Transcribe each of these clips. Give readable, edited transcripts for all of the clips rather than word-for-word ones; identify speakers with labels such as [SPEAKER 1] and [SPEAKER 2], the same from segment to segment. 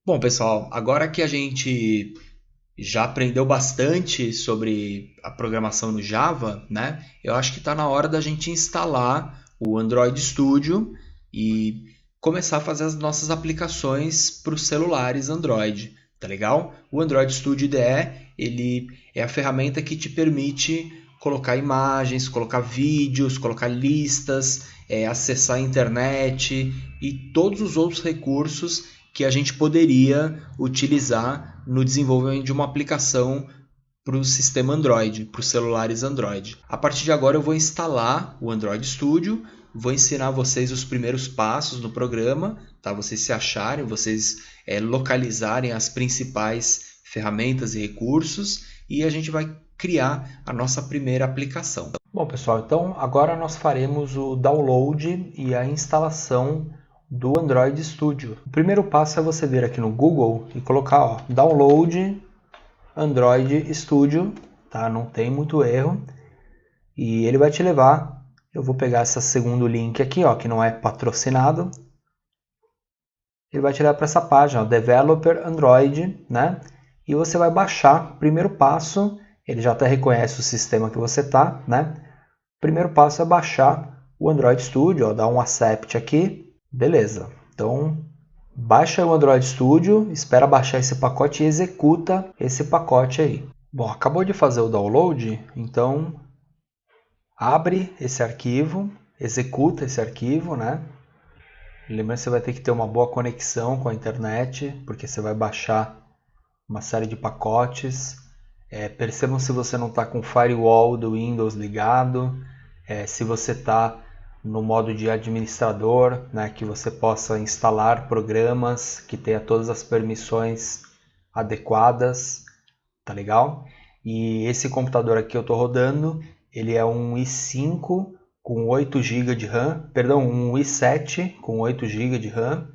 [SPEAKER 1] Bom, pessoal, agora que a gente já aprendeu bastante sobre a programação no Java, né? Eu acho que está na hora da gente instalar o Android Studio e começar a fazer as nossas aplicações para os celulares Android, tá legal? O Android Studio IDE, ele é a ferramenta que te permite colocar imagens, colocar vídeos, colocar listas, acessar a internet e todos os outros recursos que a gente poderia utilizar no desenvolvimento de uma aplicação para o sistema Android, para os celulares Android. A partir de agora eu vou instalar o Android Studio, vou ensinar vocês os primeiros passos no programa, tá? Vocês se acharem, vocês localizarem as principais ferramentas e recursos e a gente vai criar a nossa primeira aplicação. Bom, pessoal, então agora nós faremos o download e a instalação do Android Studio. O primeiro passo é você vir aqui no Google e colocar download Android Studio, tá? Não tem muito erro. E ele vai te levar, eu vou pegar esse segundo link aqui, que não é patrocinado. Ele vai te levar para essa página, Developer Android, né? E você vai baixar. Primeiro passo, ele já até reconhece o sistema que você está, né? Primeiro passo é baixar o Android Studio, dá um accept aqui, beleza. Então, baixa o Android Studio, espera baixar esse pacote e executa esse pacote aí. Bom, acabou de fazer o download, então abre esse arquivo, executa esse arquivo, né? Lembrando que você vai ter que ter uma boa conexão com a internet, porque você vai baixar uma série de pacotes. Percebam se você não está com o firewall do Windows ligado, se você está no modo de administrador, né, que você possa instalar programas que tenha todas as permissões adequadas, tá legal? E esse computador aqui eu estou rodando, ele é um i5 com 8 GB de RAM, perdão, um i7 com 8 GB de RAM,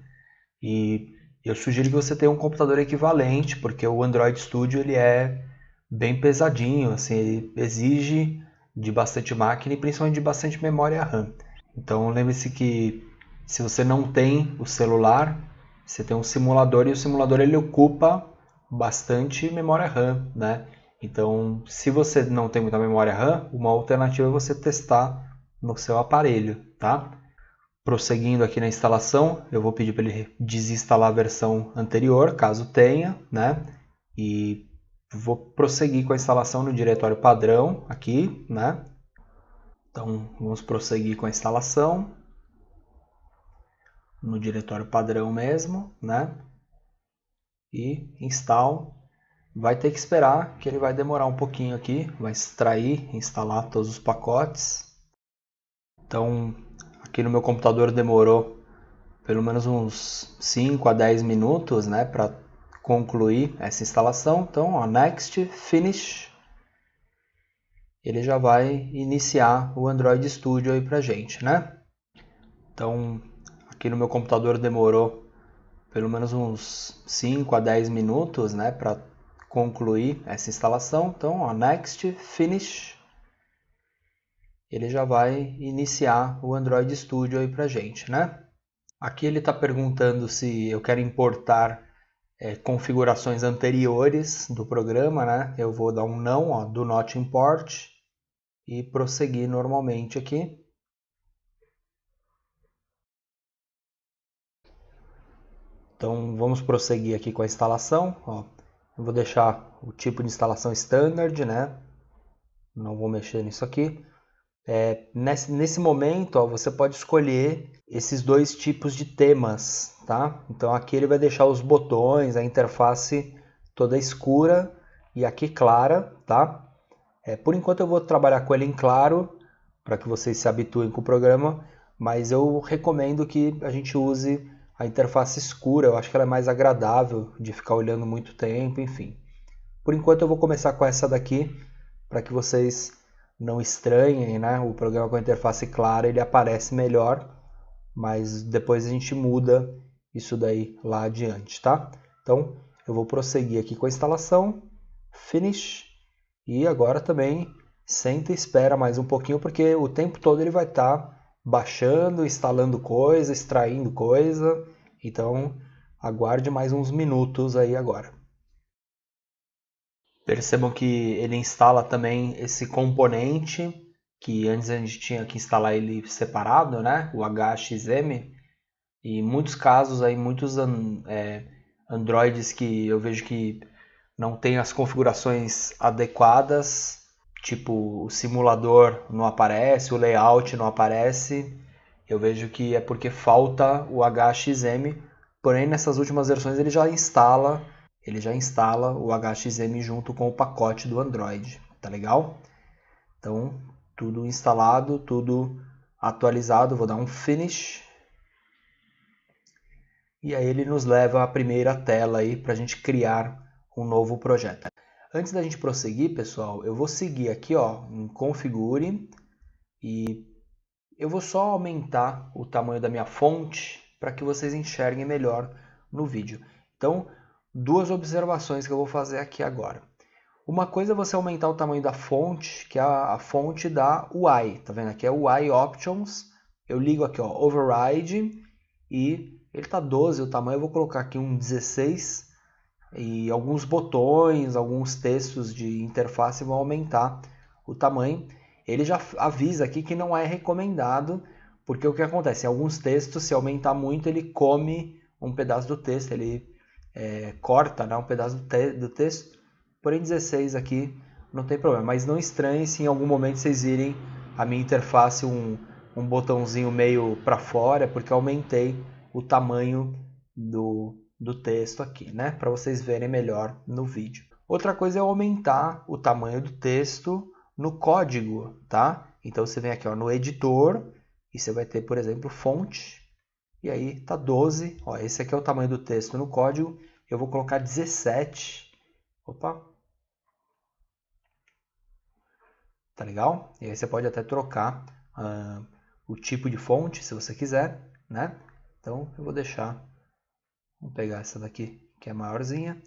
[SPEAKER 1] e eu sugiro que você tenha um computador equivalente, porque o Android Studio ele é bem pesadinho, assim, ele exige de bastante máquina e principalmente de bastante memória RAM. Então lembre-se que se você não tem o celular, você tem um simulador e o simulador ele ocupa bastante memória RAM, né? Então, se você não tem muita memória RAM, uma alternativa é você testar no seu aparelho, tá? Prosseguindo aqui na instalação, eu vou pedir para ele desinstalar a versão anterior, caso tenha, né? E vou prosseguir com a instalação no diretório padrão aqui, né? Então, vamos prosseguir com a instalação no diretório padrão mesmo, né? E install. Vai ter que esperar, que ele vai demorar um pouquinho aqui, vai extrair, instalar todos os pacotes. Então, aqui no meu computador demorou pelo menos uns 5 a 10 minutos, né, para concluir essa instalação. Então, Next, Finish. Ele já vai iniciar o Android Studio aí pra gente, né? Então, aqui no meu computador demorou pelo menos uns 5 a 10 minutos, né, para concluir essa instalação. Então, Next, Finish. Ele já vai iniciar o Android Studio aí pra gente, né? Aqui ele está perguntando se eu quero importar configurações anteriores do programa, né? Eu vou dar um não, do not import, e prosseguir normalmente aqui. Então vamos prosseguir aqui com a instalação. Eu vou deixar o tipo de instalação standard, né? Não vou mexer nisso aqui. Nesse momento, você pode escolher esses dois tipos de temas, tá? Então aqui ele vai deixar os botões, a interface toda escura e aqui clara, tá? Por enquanto eu vou trabalhar com ele em claro, para que vocês se habituem com o programa, mas eu recomendo que a gente use a interface escura, eu acho que ela é mais agradável de ficar olhando muito tempo, enfim. Por enquanto eu vou começar com essa daqui, para que vocês não estranhem, né? O programa com a interface clara ele aparece melhor, mas depois a gente muda isso daí lá adiante, tá? Então eu vou prosseguir aqui com a instalação, Finish, e agora também senta e espera mais um pouquinho, porque o tempo todo ele vai estar baixando, instalando coisa, extraindo coisa, então aguarde mais uns minutos aí agora. Percebam que ele instala também esse componente, que antes a gente tinha que instalar ele separado, né? O HXM. E em muitos casos, aí, muitos Androids que eu vejo que não tem as configurações adequadas, tipo o simulador não aparece, o layout não aparece, eu vejo que é porque falta o HXM, porém nessas últimas versões ele já instala o HXM junto com o pacote do Android, tá legal? Então, tudo instalado, tudo atualizado, vou dar um finish. E aí ele nos leva à primeira tela aí para a gente criar um novo projeto. Antes da gente prosseguir, pessoal, eu vou seguir aqui ó, em Configure e eu vou só aumentar o tamanho da minha fonte para que vocês enxerguem melhor no vídeo. Então, duas observações que eu vou fazer aqui agora. Uma coisa é você aumentar o tamanho da fonte, que é a fonte da UI. Tá vendo aqui? É UI Options. Eu ligo aqui, ó, Override e ele está 12 o tamanho. Eu vou colocar aqui um 16 e alguns botões, alguns textos de interface vão aumentar o tamanho. Ele já avisa aqui que não é recomendado, porque o que acontece? Em alguns textos, se aumentar muito, ele come um pedaço do texto, ele corta, né, um pedaço do texto. Porém, 16 aqui não tem problema. Mas não estranhe se em algum momento vocês virem a minha interface um botãozinho meio para fora, porque eu aumentei o tamanho do texto aqui, né? Para vocês verem melhor no vídeo. Outra coisa é aumentar o tamanho do texto no código, tá? Então você vem aqui ó, no editor e você vai ter, por exemplo, fonte. E aí tá 12. Ó, esse aqui é o tamanho do texto no código. Eu vou colocar 17. Opa! Tá legal? E aí você pode até trocar o tipo de fonte, se você quiser, né? Então eu vou deixar, vou pegar essa daqui que é maiorzinha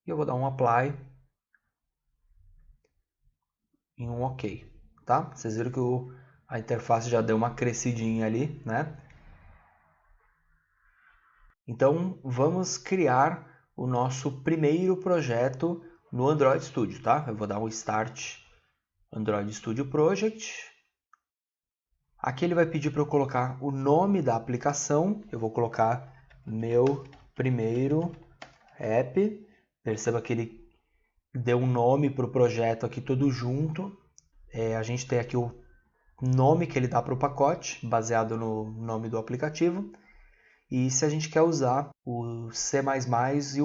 [SPEAKER 1] e eu vou dar um apply e um OK, tá? Vocês viram que a interface já deu uma crescidinha ali, né? Então vamos criar o nosso primeiro projeto no Android Studio, tá? Eu vou dar um Start Android Studio Project. Aqui ele vai pedir para eu colocar o nome da aplicação. Eu vou colocar meu primeiro app. Perceba que ele deu um nome para o projeto aqui todo junto. A gente tem aqui o nome que ele dá para o pacote, baseado no nome do aplicativo. E se a gente quer usar o C++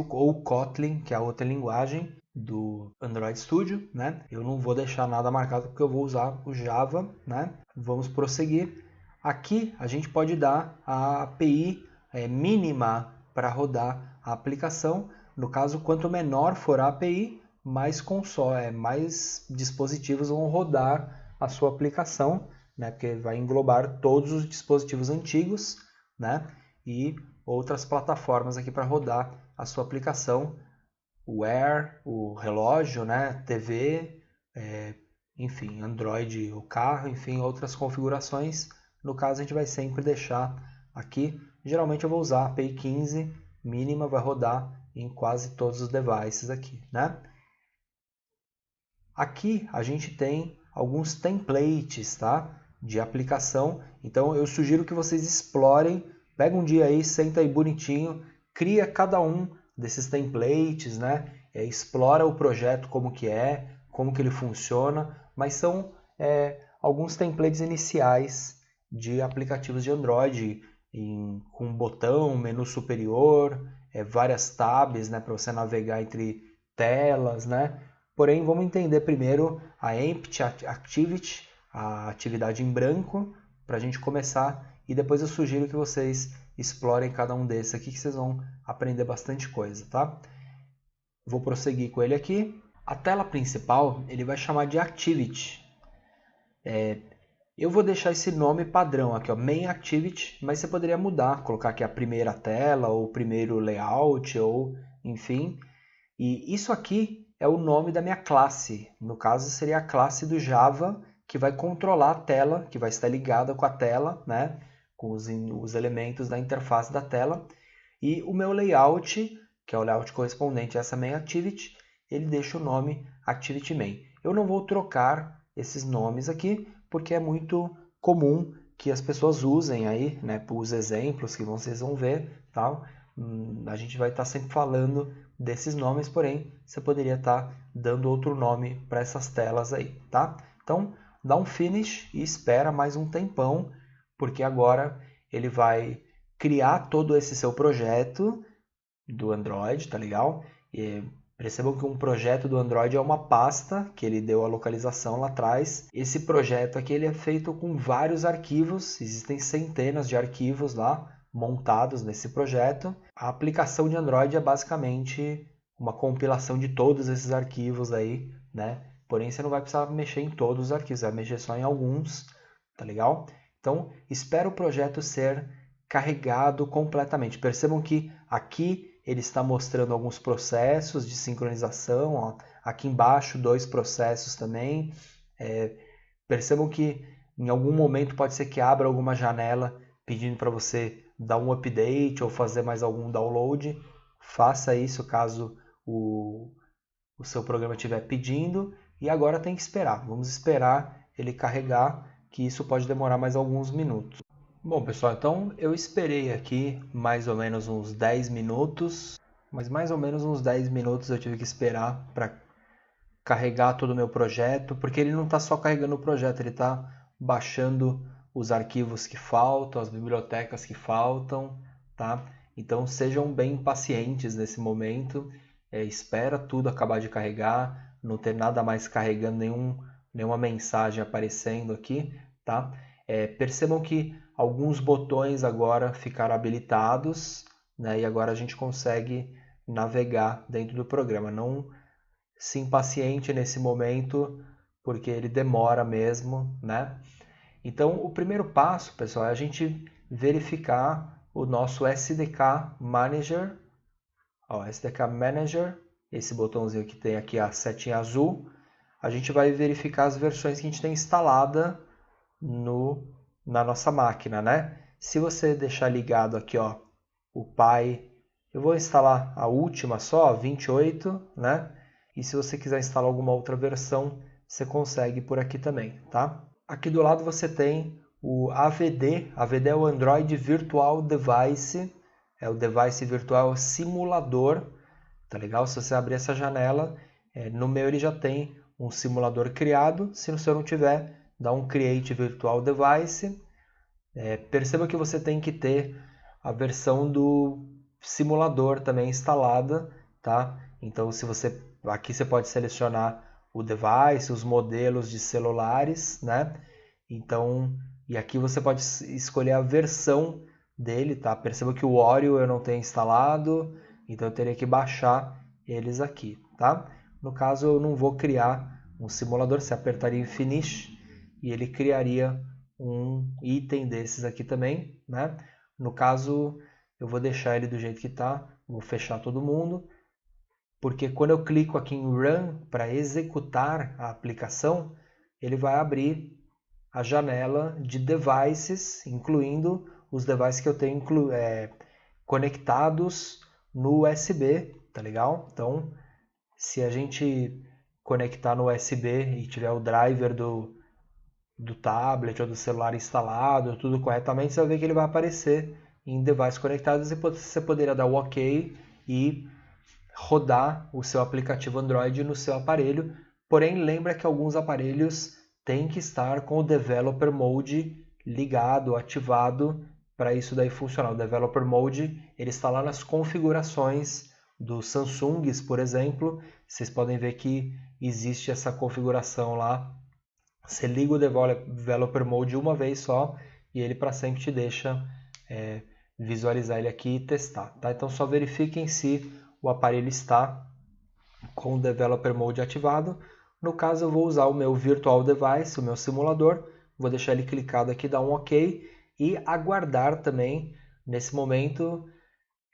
[SPEAKER 1] ou o Kotlin, que é a outra linguagem do Android Studio, né? Eu não vou deixar nada marcado porque eu vou usar o Java, né? Vamos prosseguir. Aqui a gente pode dar a API mínima para rodar a aplicação. No caso, quanto menor for a API, mais dispositivos vão rodar a sua aplicação, né? Porque vai englobar todos os dispositivos antigos, né? E outras plataformas aqui para rodar a sua aplicação, o Wear, o relógio, né, TV, enfim, Android, o carro, enfim, outras configurações. No caso, a gente vai sempre deixar aqui. Geralmente eu vou usar a API 15 mínima, vai rodar em quase todos os devices aqui, né? Aqui a gente tem alguns templates, tá, de aplicação. Então eu sugiro que vocês explorem. Pega um dia aí, senta aí bonitinho, cria cada um desses templates, né? Explora o projeto como que ele funciona, mas são alguns templates iniciais de aplicativos de Android, com botão, menu superior, várias tabs, né, para você navegar entre telas, né? Porém, vamos entender primeiro a Empty Activity, a atividade em branco, para a gente começar. E depois eu sugiro que vocês explorem cada um desses aqui, que vocês vão aprender bastante coisa, tá? Vou prosseguir com ele aqui. A tela principal, ele vai chamar de Activity. Eu vou deixar esse nome padrão aqui, ó, Main Activity, mas você poderia mudar, colocar aqui a primeira tela, ou o primeiro layout, ou enfim. E isso aqui é o nome da minha classe. No caso, seria a classe do Java, que vai controlar a tela, que vai estar ligada com a tela, né? Com os elementos da interface da tela. E o meu layout, que é o layout correspondente a essa main activity, ele deixa o nome activity main. Eu não vou trocar esses nomes aqui, porque é muito comum que as pessoas usem aí, né, para os exemplos que vocês vão ver, tal. A gente vai estar sempre falando desses nomes, porém você poderia estar dando outro nome para essas telas aí, tá? Então dá um finish e espera mais um tempão, porque agora ele vai criar todo esse seu projeto do Android, tá legal? E percebam que um projeto do Android é uma pasta que ele deu a localização lá atrás. Esse projeto aqui ele é feito com vários arquivos, existem centenas de arquivos lá montados nesse projeto. A aplicação de Android é basicamente uma compilação de todos esses arquivos aí, né? Porém, você não vai precisar mexer em todos os arquivos, vai mexer só em alguns, tá legal? Então, espera o projeto ser carregado completamente. Percebam que aqui ele está mostrando alguns processos de sincronização, ó. Aqui embaixo 2 processos também. Percebam que em algum momento pode ser que abra alguma janela pedindo para você dar um update ou fazer mais algum download. Faça isso caso o seu programa estiver pedindo. E agora tem que esperar. Vamos esperar ele carregar, que isso pode demorar mais alguns minutos. Bom, pessoal, então eu esperei aqui mais ou menos uns 10 minutos, mas mais ou menos uns 10 minutos eu tive que esperar para carregar todo o meu projeto, porque ele não está só carregando o projeto, ele está baixando os arquivos que faltam, as bibliotecas que faltam, tá? Então sejam bem pacientes nesse momento, espera tudo acabar de carregar, não ter nada mais carregando, nenhuma mensagem aparecendo aqui, tá? Percebam que alguns botões agora ficaram habilitados, né? E agora a gente consegue navegar dentro do programa. Não se impaciente nesse momento, porque ele demora mesmo, né? Então, o primeiro passo, pessoal, é a gente verificar o nosso SDK Manager. Ó, SDK Manager, esse botãozinho que tem aqui a setinha azul, a gente vai verificar as versões que a gente tem instalada na nossa máquina, né? Se você deixar ligado aqui, ó, o Pi, eu vou instalar a última só, 28, né? E se você quiser instalar alguma outra versão, você consegue por aqui também, tá? Aqui do lado você tem o AVD. AVD é o Android Virtual Device, é o device virtual simulador, tá legal? Se você abrir essa janela, no meu ele já tem um simulador criado. Se no seu não tiver, dá um Create Virtual Device. Perceba que você tem que ter a versão do simulador também instalada, tá? Então, aqui você pode selecionar o device, os modelos de celulares, né? Então, e aqui você pode escolher a versão dele, tá? Perceba que o Oreo eu não tenho instalado, então eu teria que baixar eles aqui, tá? No caso, eu não vou criar um simulador, você apertaria em Finish e ele criaria um item desses aqui também, né? No caso, eu vou deixar ele do jeito que está, vou fechar todo mundo, porque quando eu clico aqui em Run para executar a aplicação, ele vai abrir a janela de devices, incluindo os devices que eu tenho conectados no USB, tá legal? Então, se a gente conectar no USB e tiver o driver do tablet ou do celular instalado, tudo corretamente, você vai ver que ele vai aparecer em devices conectados e você poderia dar o OK e rodar o seu aplicativo Android no seu aparelho. Porém, lembra que alguns aparelhos têm que estar com o Developer Mode ligado, ativado, para isso daí funcionar. O Developer Mode ele está lá nas configurações dos Samsungs, por exemplo. Vocês podem ver que existe essa configuração lá. Você liga o Developer Mode uma vez só e ele para sempre te deixa visualizar ele aqui e testar. Tá? Então só verifiquem se o aparelho está com o Developer Mode ativado. No caso eu vou usar o meu Virtual Device, o meu simulador. Vou deixar ele clicado aqui, dar um OK e aguardar também. Nesse momento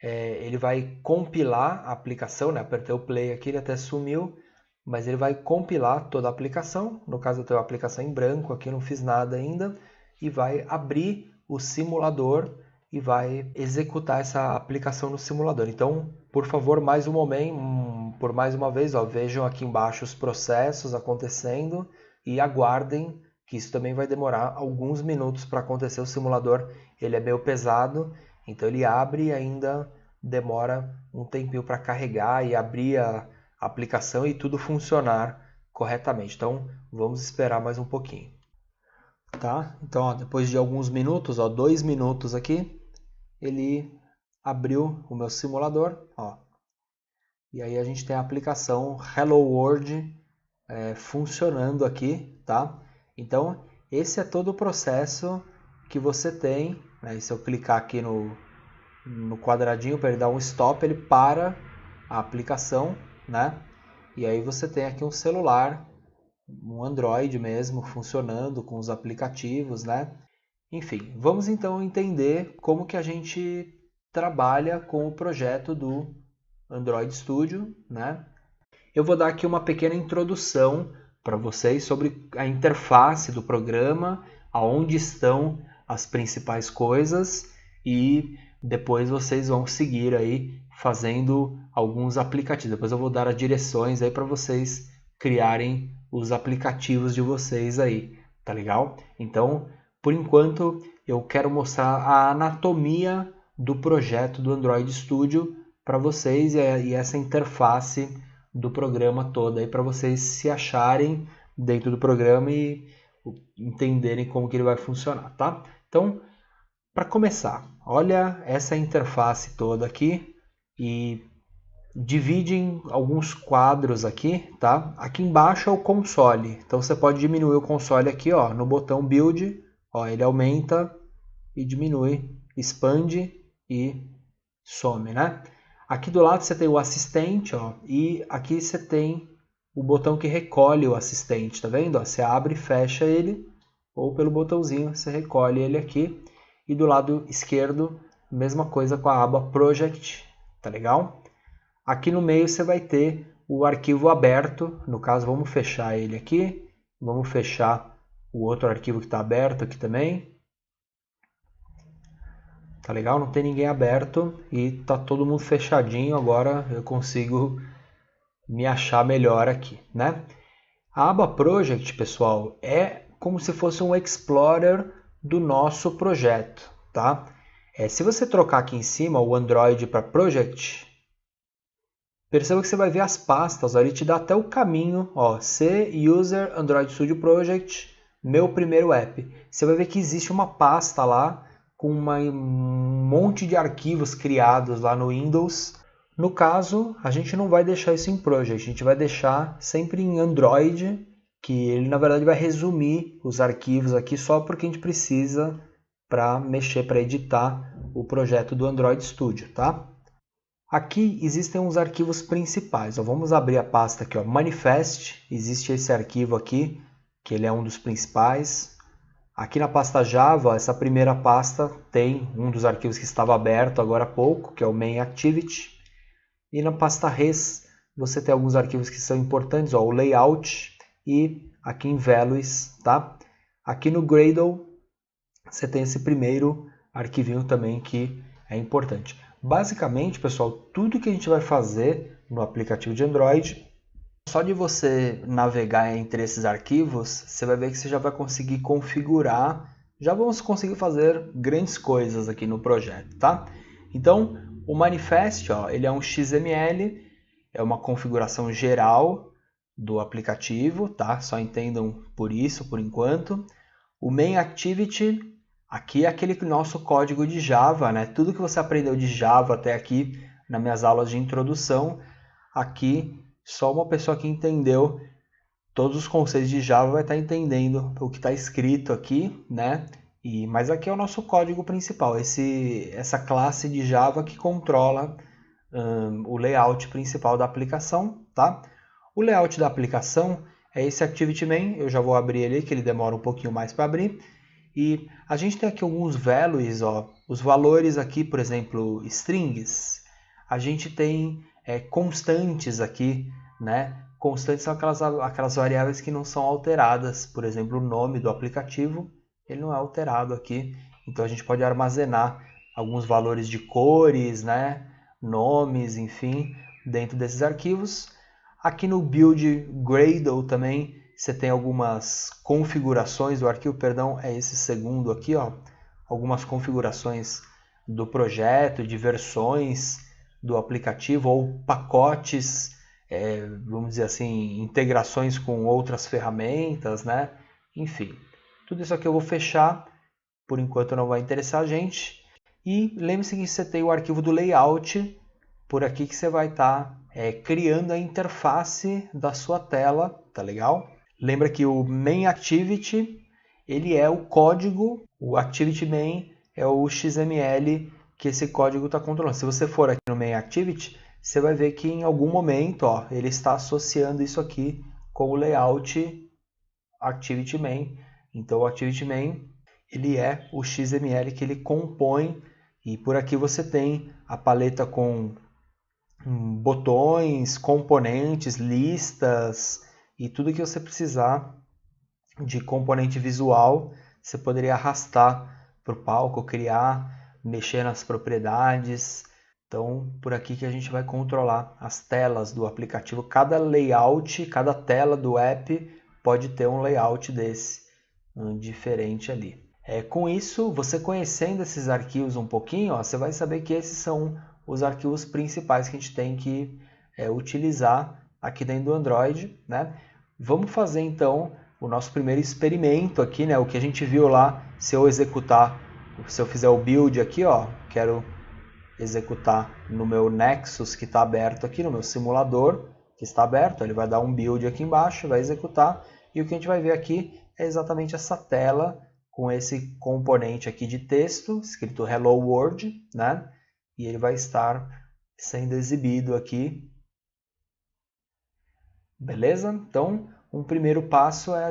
[SPEAKER 1] ele vai compilar a aplicação, né? Apertei o play aqui, ele até sumiu. Mas ele vai compilar toda a aplicação, no caso eu tenho a aplicação em branco, aqui eu não fiz nada ainda, e vai abrir o simulador
[SPEAKER 2] e vai executar essa aplicação no simulador. Então, por favor, por mais uma vez, ó, vejam aqui embaixo os processos acontecendo e aguardem, que isso também vai demorar alguns minutos para acontecer. O simulador ele é meio pesado, então ele abre e ainda demora um tempinho para carregar e abrir a aplicação e tudo funcionar corretamente. Então, vamos esperar mais um pouquinho. Tá? Então, ó, depois de alguns minutos, ó, 2 minutos aqui, ele abriu o meu simulador, ó. E aí a gente tem a aplicação Hello World funcionando aqui, tá? Então, esse é todo o processo que você tem, né? E se eu clicar aqui no quadradinho para ele dar um stop, ele para a aplicação, né? E aí você tem aqui um celular, um Android mesmo, funcionando com os aplicativos, né? Enfim, vamos então entender como que a gente trabalha com o projeto do Android Studio, né? Eu vou dar aqui uma pequena introdução para vocês sobre a interface do programa, aonde estão as principais coisas e depois vocês vão seguir aí fazendo alguns aplicativos. Depois eu vou dar as direções aí para vocês criarem os aplicativos de vocês aí, tá legal? Então, por enquanto, eu quero mostrar a anatomia do projeto do Android Studio para vocês e essa interface do programa todo aí para vocês se acharem dentro do programa e entenderem como que ele vai funcionar, tá? Então, para começar, olha essa interface toda aqui e divide em alguns quadros aqui, tá? Aqui embaixo é o console, então você pode diminuir o console aqui, ó, no botão Build, ó, ele aumenta e diminui, expande e some, né? Aqui do lado você tem o assistente, ó, e aqui você tem o botão que recolhe o assistente, tá vendo? Ó, você abre e fecha ele, ou pelo botãozinho você recolhe ele aqui. E do lado esquerdo, mesma coisa com a aba Project, tá legal? Aqui no meio você vai ter o arquivo aberto, no caso vamos fechar ele aqui, vamos fechar o outro arquivo que está aberto aqui também. Tá legal? Não tem ninguém aberto e tá todo mundo fechadinho. Agora eu consigo me achar melhor aqui, né? A aba Project, pessoal, é como se fosse um Explorer do nosso projeto, tá? Se você trocar aqui em cima o Android para Project, perceba que você vai ver as pastas, ó, ele te dá até o caminho, ó, C User Android Studio Project, meu primeiro app. Você vai ver que existe uma pasta lá com um monte de arquivos criados lá no Windows. No caso, a gente não vai deixar isso em Project, a gente vai deixar sempre em Android, que ele na verdade vai resumir os arquivos aqui só porque a gente precisa para mexer, para editar o projeto do Android Studio, tá? Aqui existem uns arquivos principais. Ó, vamos abrir a pasta aqui, ó, Manifest, existe esse arquivo aqui, que ele é um dos principais. Aqui na pasta Java, essa primeira pasta tem um dos arquivos que estava aberto agora há pouco, que é o main activity. E na pasta res, você tem alguns arquivos que são importantes, ó, o layout e aqui em values, tá? Aqui no Gradle, você tem esse primeiro arquivinho também que é importante. Basicamente, pessoal, tudo que a gente vai fazer no aplicativo de Android, só de você navegar entre esses arquivos, você vai ver que você já vai conseguir configurar, já vamos conseguir fazer grandes coisas aqui no projeto, tá? Então, o manifest, ó, ele é um XML, é uma configuração geral do aplicativo, tá? Só entendam por isso, por enquanto. O main activity, aqui é aquele nosso código de Java, né? Tudo que você aprendeu de Java até aqui nas minhas aulas de introdução, aqui só uma pessoa que entendeu todos os conceitos de Java vai estar entendendo o que está escrito aqui, né? Mas aqui é o nosso código principal, essa classe de Java que controla o layout principal da aplicação, tá? O layout da aplicação é esse Activity Main, eu já vou abrir ele, que ele demora um pouquinho mais para abrir. E a gente tem aqui alguns values, ó, os valores aqui, por exemplo, strings. A gente tem constantes aqui, né? Constantes são aquelas variáveis que não são alteradas. Por exemplo, o nome do aplicativo, ele não é alterado aqui. Então a gente pode armazenar alguns valores de cores, né? Nomes, enfim, dentro desses arquivos. Aqui no build Gradle também você tem algumas configurações do arquivo, perdão, é esse segundo aqui, ó, algumas configurações do projeto, de versões do aplicativo ou pacotes, vamos dizer assim, integrações com outras ferramentas, né? Enfim, tudo isso aqui eu vou fechar, por enquanto não vai interessar a gente. E lembre-se que você tem o arquivo do layout, por aqui que você vai estar criando a interface da sua tela, tá legal? Lembra que o main activity, ele é o código, o activity main é o XML que esse código está controlando. Se você for aqui no main activity, você vai ver que em algum momento, ó, ele está associando isso aqui com o layout activity main. Então o activity main, ele é o XML que ele compõe, e por aqui você tem a paleta com botões, componentes, listas e tudo que você precisar de componente visual, você poderia arrastar para o palco, criar, mexer nas propriedades. Então, por aqui que a gente vai controlar as telas do aplicativo. Cada layout, cada tela do app pode ter um layout desse diferente ali. Com isso, você conhecendo esses arquivos um pouquinho, ó, você vai saber que esses são os arquivos principais que a gente tem que utilizar aqui dentro do Android, né? Vamos fazer então o nosso primeiro experimento aqui, né? O que a gente viu lá, se eu executar, se eu fizer o build aqui, ó, quero executar no meu Nexus que está aberto aqui, no meu simulador que está aberto, ele vai dar um build aqui embaixo, vai executar, e o que a gente vai ver aqui é exatamente essa tela com esse componente aqui de texto, escrito Hello World, né? E ele vai estar sendo exibido aqui. Beleza? Então, um primeiro passo é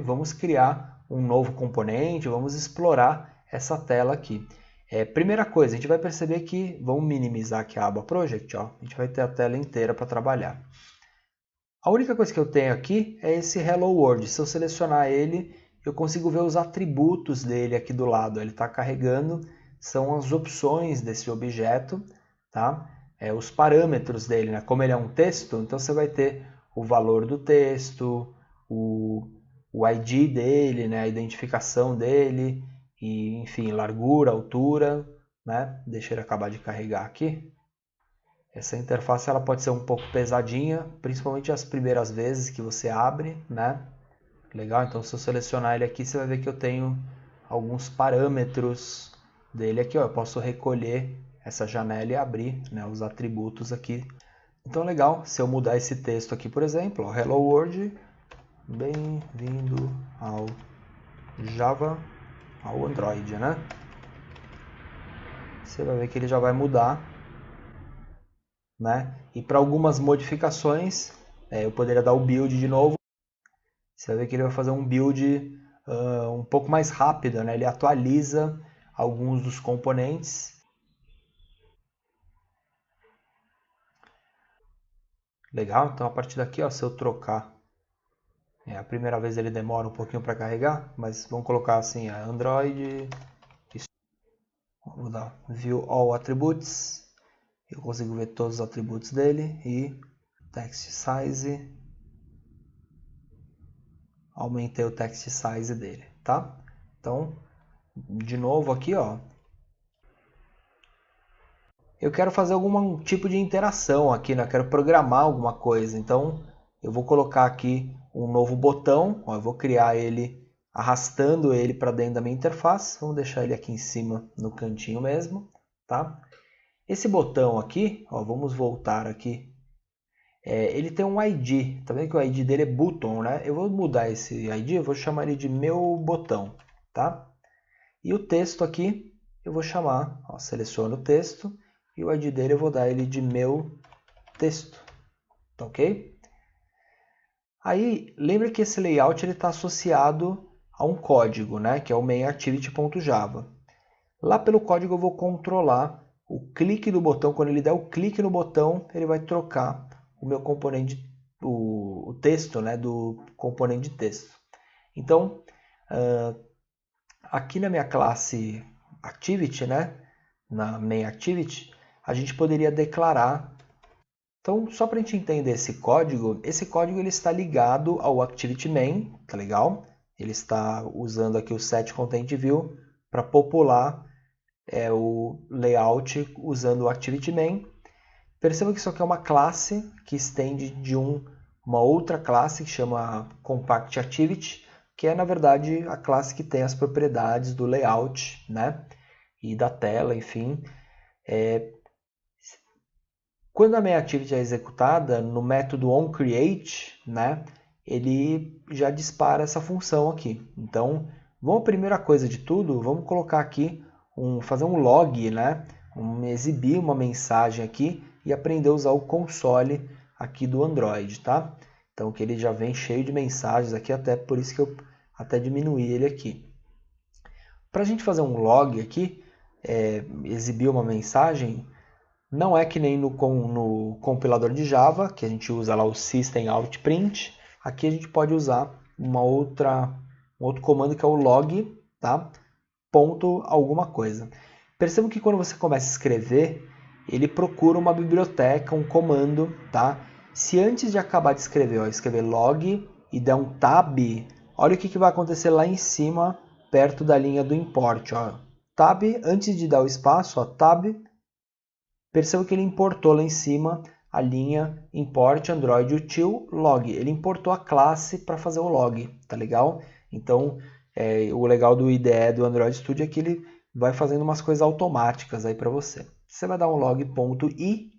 [SPEAKER 2] vamos criar um novo componente, vamos explorar essa tela aqui. Primeira coisa, a gente vai perceber que, vamos minimizar aqui a aba Project, ó, a gente vai ter a tela inteira para trabalhar. A única coisa que eu tenho aqui é esse Hello World. Se eu selecionar ele, eu consigo ver os atributos dele aqui do lado. Ele está carregando, são as opções desse objeto, tá? Os parâmetros dele, né? Como ele é um texto, então você vai ter o valor do texto, o ID dele, né? A identificação dele, e, enfim, largura, altura, né? Deixa ele acabar de carregar aqui. Essa interface ela pode ser um pouco pesadinha, principalmente as primeiras vezes que você abre, né? Legal, então se eu selecionar ele aqui, você vai ver que eu tenho alguns parâmetros dele aqui, ó. Eu posso recolher essa janela e abrir, né, os atributos aqui. Então legal, se eu mudar esse texto aqui, por exemplo, ó, Hello World, bem-vindo ao Java, ao Android, né? Você vai ver que ele já vai mudar, né? E para algumas modificações, eu poderia dar o build de novo. Você vai ver que ele vai fazer um build um pouco mais rápido, né? Ele atualiza alguns dos componentes. Legal, então a partir daqui, ó, se eu trocar, a primeira vez ele demora um pouquinho para carregar, mas vamos colocar assim, Android, vou dar View All Attributes, eu consigo ver todos os atributos dele e Text Size, aumentei o Text Size dele, tá? Então, de novo aqui, ó, eu quero fazer algum tipo de interação aqui, né? Eu quero programar alguma coisa. Então, eu vou colocar aqui um novo botão. Ó, eu vou criar ele arrastando ele para dentro da minha interface. Vamos deixar ele aqui em cima, no cantinho mesmo, tá? Esse botão aqui, ó, vamos voltar aqui. Ele tem um ID. Tá vendo que o ID dele é button, né? Eu vou mudar esse ID, eu vou chamar ele de meu botão, tá? E o texto aqui, eu vou chamar, ó, seleciono o texto. E o ID dele eu vou dar ele de meu texto, tá ok? Aí, lembra que esse layout está associado a um código, né? Que é o mainActivity.java. Lá pelo código eu vou controlar o clique do botão. Quando ele der o clique no botão, ele vai trocar o meu componente, o texto, né? Do componente de texto. Então, aqui na minha classe Activity, né? na main activity, a gente poderia declarar. Então, só para a gente entender esse código ele está ligado ao activity main, tá legal? Ele está usando aqui o setContentView para popular o layout usando o activity main. Perceba que isso aqui é uma classe que estende de uma outra classe que chama CompactActivity, que é na verdade a classe que tem as propriedades do layout, né? E da tela, enfim. Quando a MainActivity é executada, no método onCreate, né, ele já dispara essa função aqui. Então, vamos, primeira coisa de tudo, vamos colocar aqui, fazer um log, né, exibir uma mensagem aqui e aprender a usar o console aqui do Android, tá? Então, que ele já vem cheio de mensagens aqui, até por isso que eu até diminuí ele aqui. Para a gente fazer um log aqui, exibir uma mensagem, não é que nem no compilador de Java, que a gente usa lá o system.out.print. Aqui a gente pode usar um outro comando que é o log, tá? Ponto alguma coisa. Perceba que quando você começa a escrever, ele procura uma biblioteca, um comando, tá? Se antes de acabar de escrever, escrever log e der um tab, olha o que vai acontecer lá em cima, perto da linha do import. Ó. Tab, antes de dar o espaço, ó, tab. Perceba que ele importou lá em cima a linha import Android util log. Ele importou a classe para fazer o log, tá legal? Então, o legal do IDE do Android Studio é que ele vai fazendo umas coisas automáticas aí para você. Você vai dar um log.i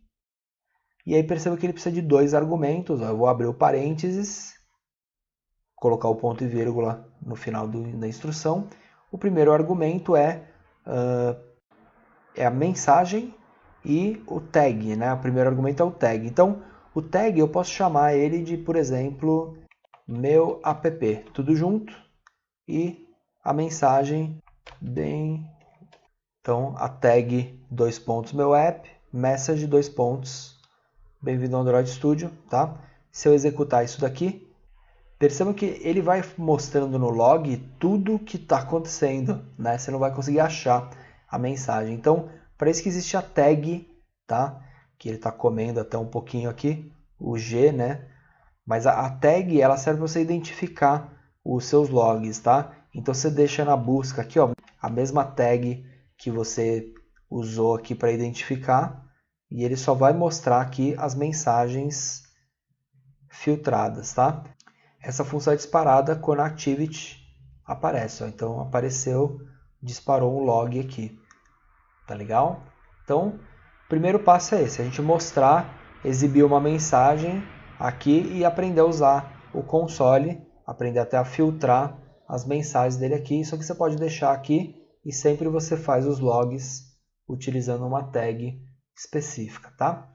[SPEAKER 2] e aí perceba que ele precisa de 2 argumentos. Ó. Eu vou abrir o parênteses, colocar o ponto e vírgula no final da instrução. O primeiro argumento é a mensagem e o tag, né? O primeiro argumento é o tag. Então, o tag eu posso chamar ele de, por exemplo, meu app, tudo junto, e a mensagem bem. Então, a tag : meu app, message : bem-vindo ao Android Studio, tá? Se eu executar isso daqui, percebam que ele vai mostrando no log tudo que está acontecendo, né? Você não vai conseguir achar a mensagem. Então, para isso que existe a tag, tá? Que ele está comendo até um pouquinho aqui, o G, né? Mas a tag, ela serve para você identificar os seus logs, tá? Então, você deixa na busca aqui, ó, a mesma tag que você usou aqui para identificar, e ele só vai mostrar aqui as mensagens filtradas, tá? Essa função é disparada quando a activity aparece, ó. Então, apareceu, disparou um log aqui. Tá legal? Então, o primeiro passo é esse, a gente mostrar, exibir uma mensagem aqui e aprender a usar o console, aprender até a filtrar as mensagens dele aqui. Isso aqui você pode deixar aqui e sempre você faz os logs utilizando uma tag específica, tá?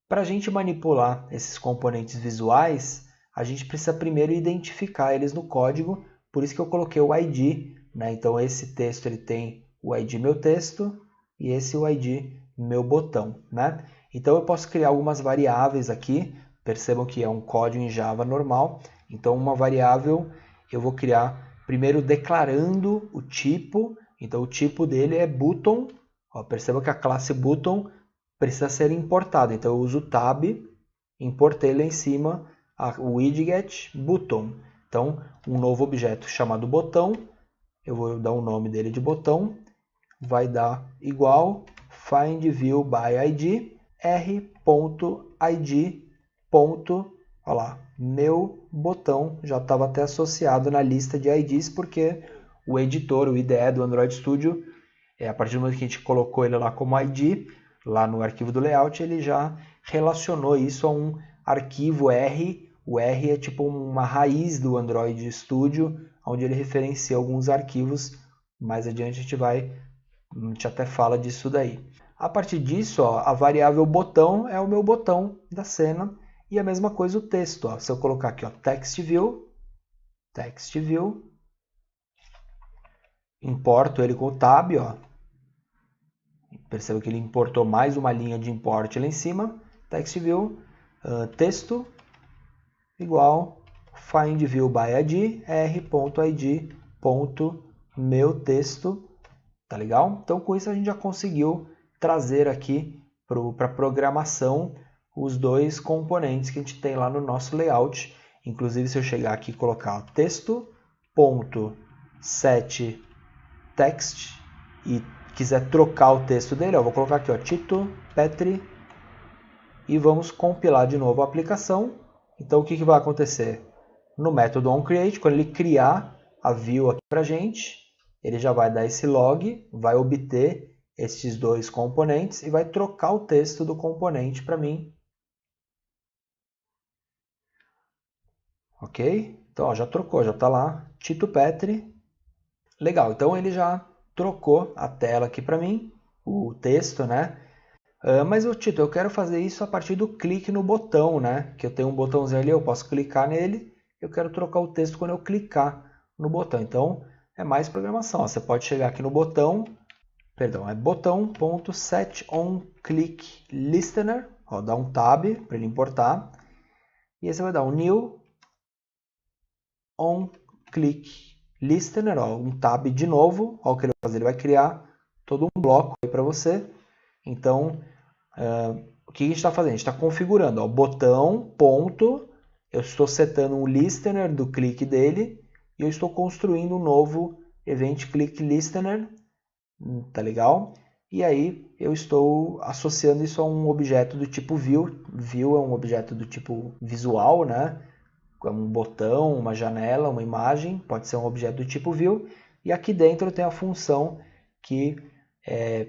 [SPEAKER 2] Para a gente manipular esses componentes visuais, a gente precisa primeiro identificar eles no código, por isso que eu coloquei o ID, né? Então esse texto ele tem o ID meu texto e esse o ID meu botão, né? Então eu posso criar algumas variáveis aqui, percebam que é um código em Java normal, então uma variável eu vou criar primeiro declarando o tipo, então o tipo dele é button, ó, perceba que a classe button precisa ser importada, então eu uso tab, importei lá em cima o widget button, então um novo objeto chamado botão, eu vou dar o nome dele de botão, vai dar igual findViewById r.id. Olha lá, meu botão já estava até associado na lista de IDs, porque o editor, o IDE do Android Studio, a partir do momento que a gente colocou ele lá como ID, lá no arquivo do layout, ele já relacionou isso a um arquivo R. O R é tipo uma raiz do Android Studio, onde ele referencia alguns arquivos. Mais adiante a gente até fala disso daí. A partir disso, ó, a variável botão é o meu botão da cena. E a mesma coisa o texto. Ó. Se eu colocar aqui ó, TextView, importo ele com o tab. Ó. Perceba que ele importou mais uma linha de import lá em cima. TextView, texto, igual findViewById r.id. meu texto. Tá legal? Então com isso a gente já conseguiu trazer aqui para a programação os dois componentes que a gente tem lá no nosso layout. Inclusive se eu chegar aqui e colocar texto.setText e quiser trocar o texto dele, eu vou colocar aqui, ó, Tito Petri, e vamos compilar de novo a aplicação. Então o que vai acontecer? No método onCreate, quando ele criar a view aqui para a gente, ele já vai dar esse log, vai obter esses dois componentes e vai trocar o texto do componente para mim. Ok? Então ó, já trocou, já está lá, Tito Petri. Legal, então ele já trocou a tela aqui para mim, o texto, né? Mas, Tito, eu quero fazer isso a partir do clique no botão, né? Que eu tenho um botãozinho ali, eu posso clicar nele. Eu quero trocar o texto quando eu clicar no botão. Então, é mais programação. Ó. Você pode chegar aqui no botão, perdão, é botão.setOnClickListener. Dá um tab para ele importar. E aí você vai dar um new onClickListener, um tab de novo. Ó, o que ele vai fazer? Ele vai criar todo um bloco aí para você. Então, o que a gente está fazendo? A gente está configurando o botão, ponto, eu estou setando um listener do clique dele e eu estou construindo um novo event click listener, tá legal? E aí eu estou associando isso a um objeto do tipo view. View é um objeto do tipo visual, né? Um botão, uma janela, uma imagem, pode ser um objeto do tipo view. E aqui dentro tem a função que é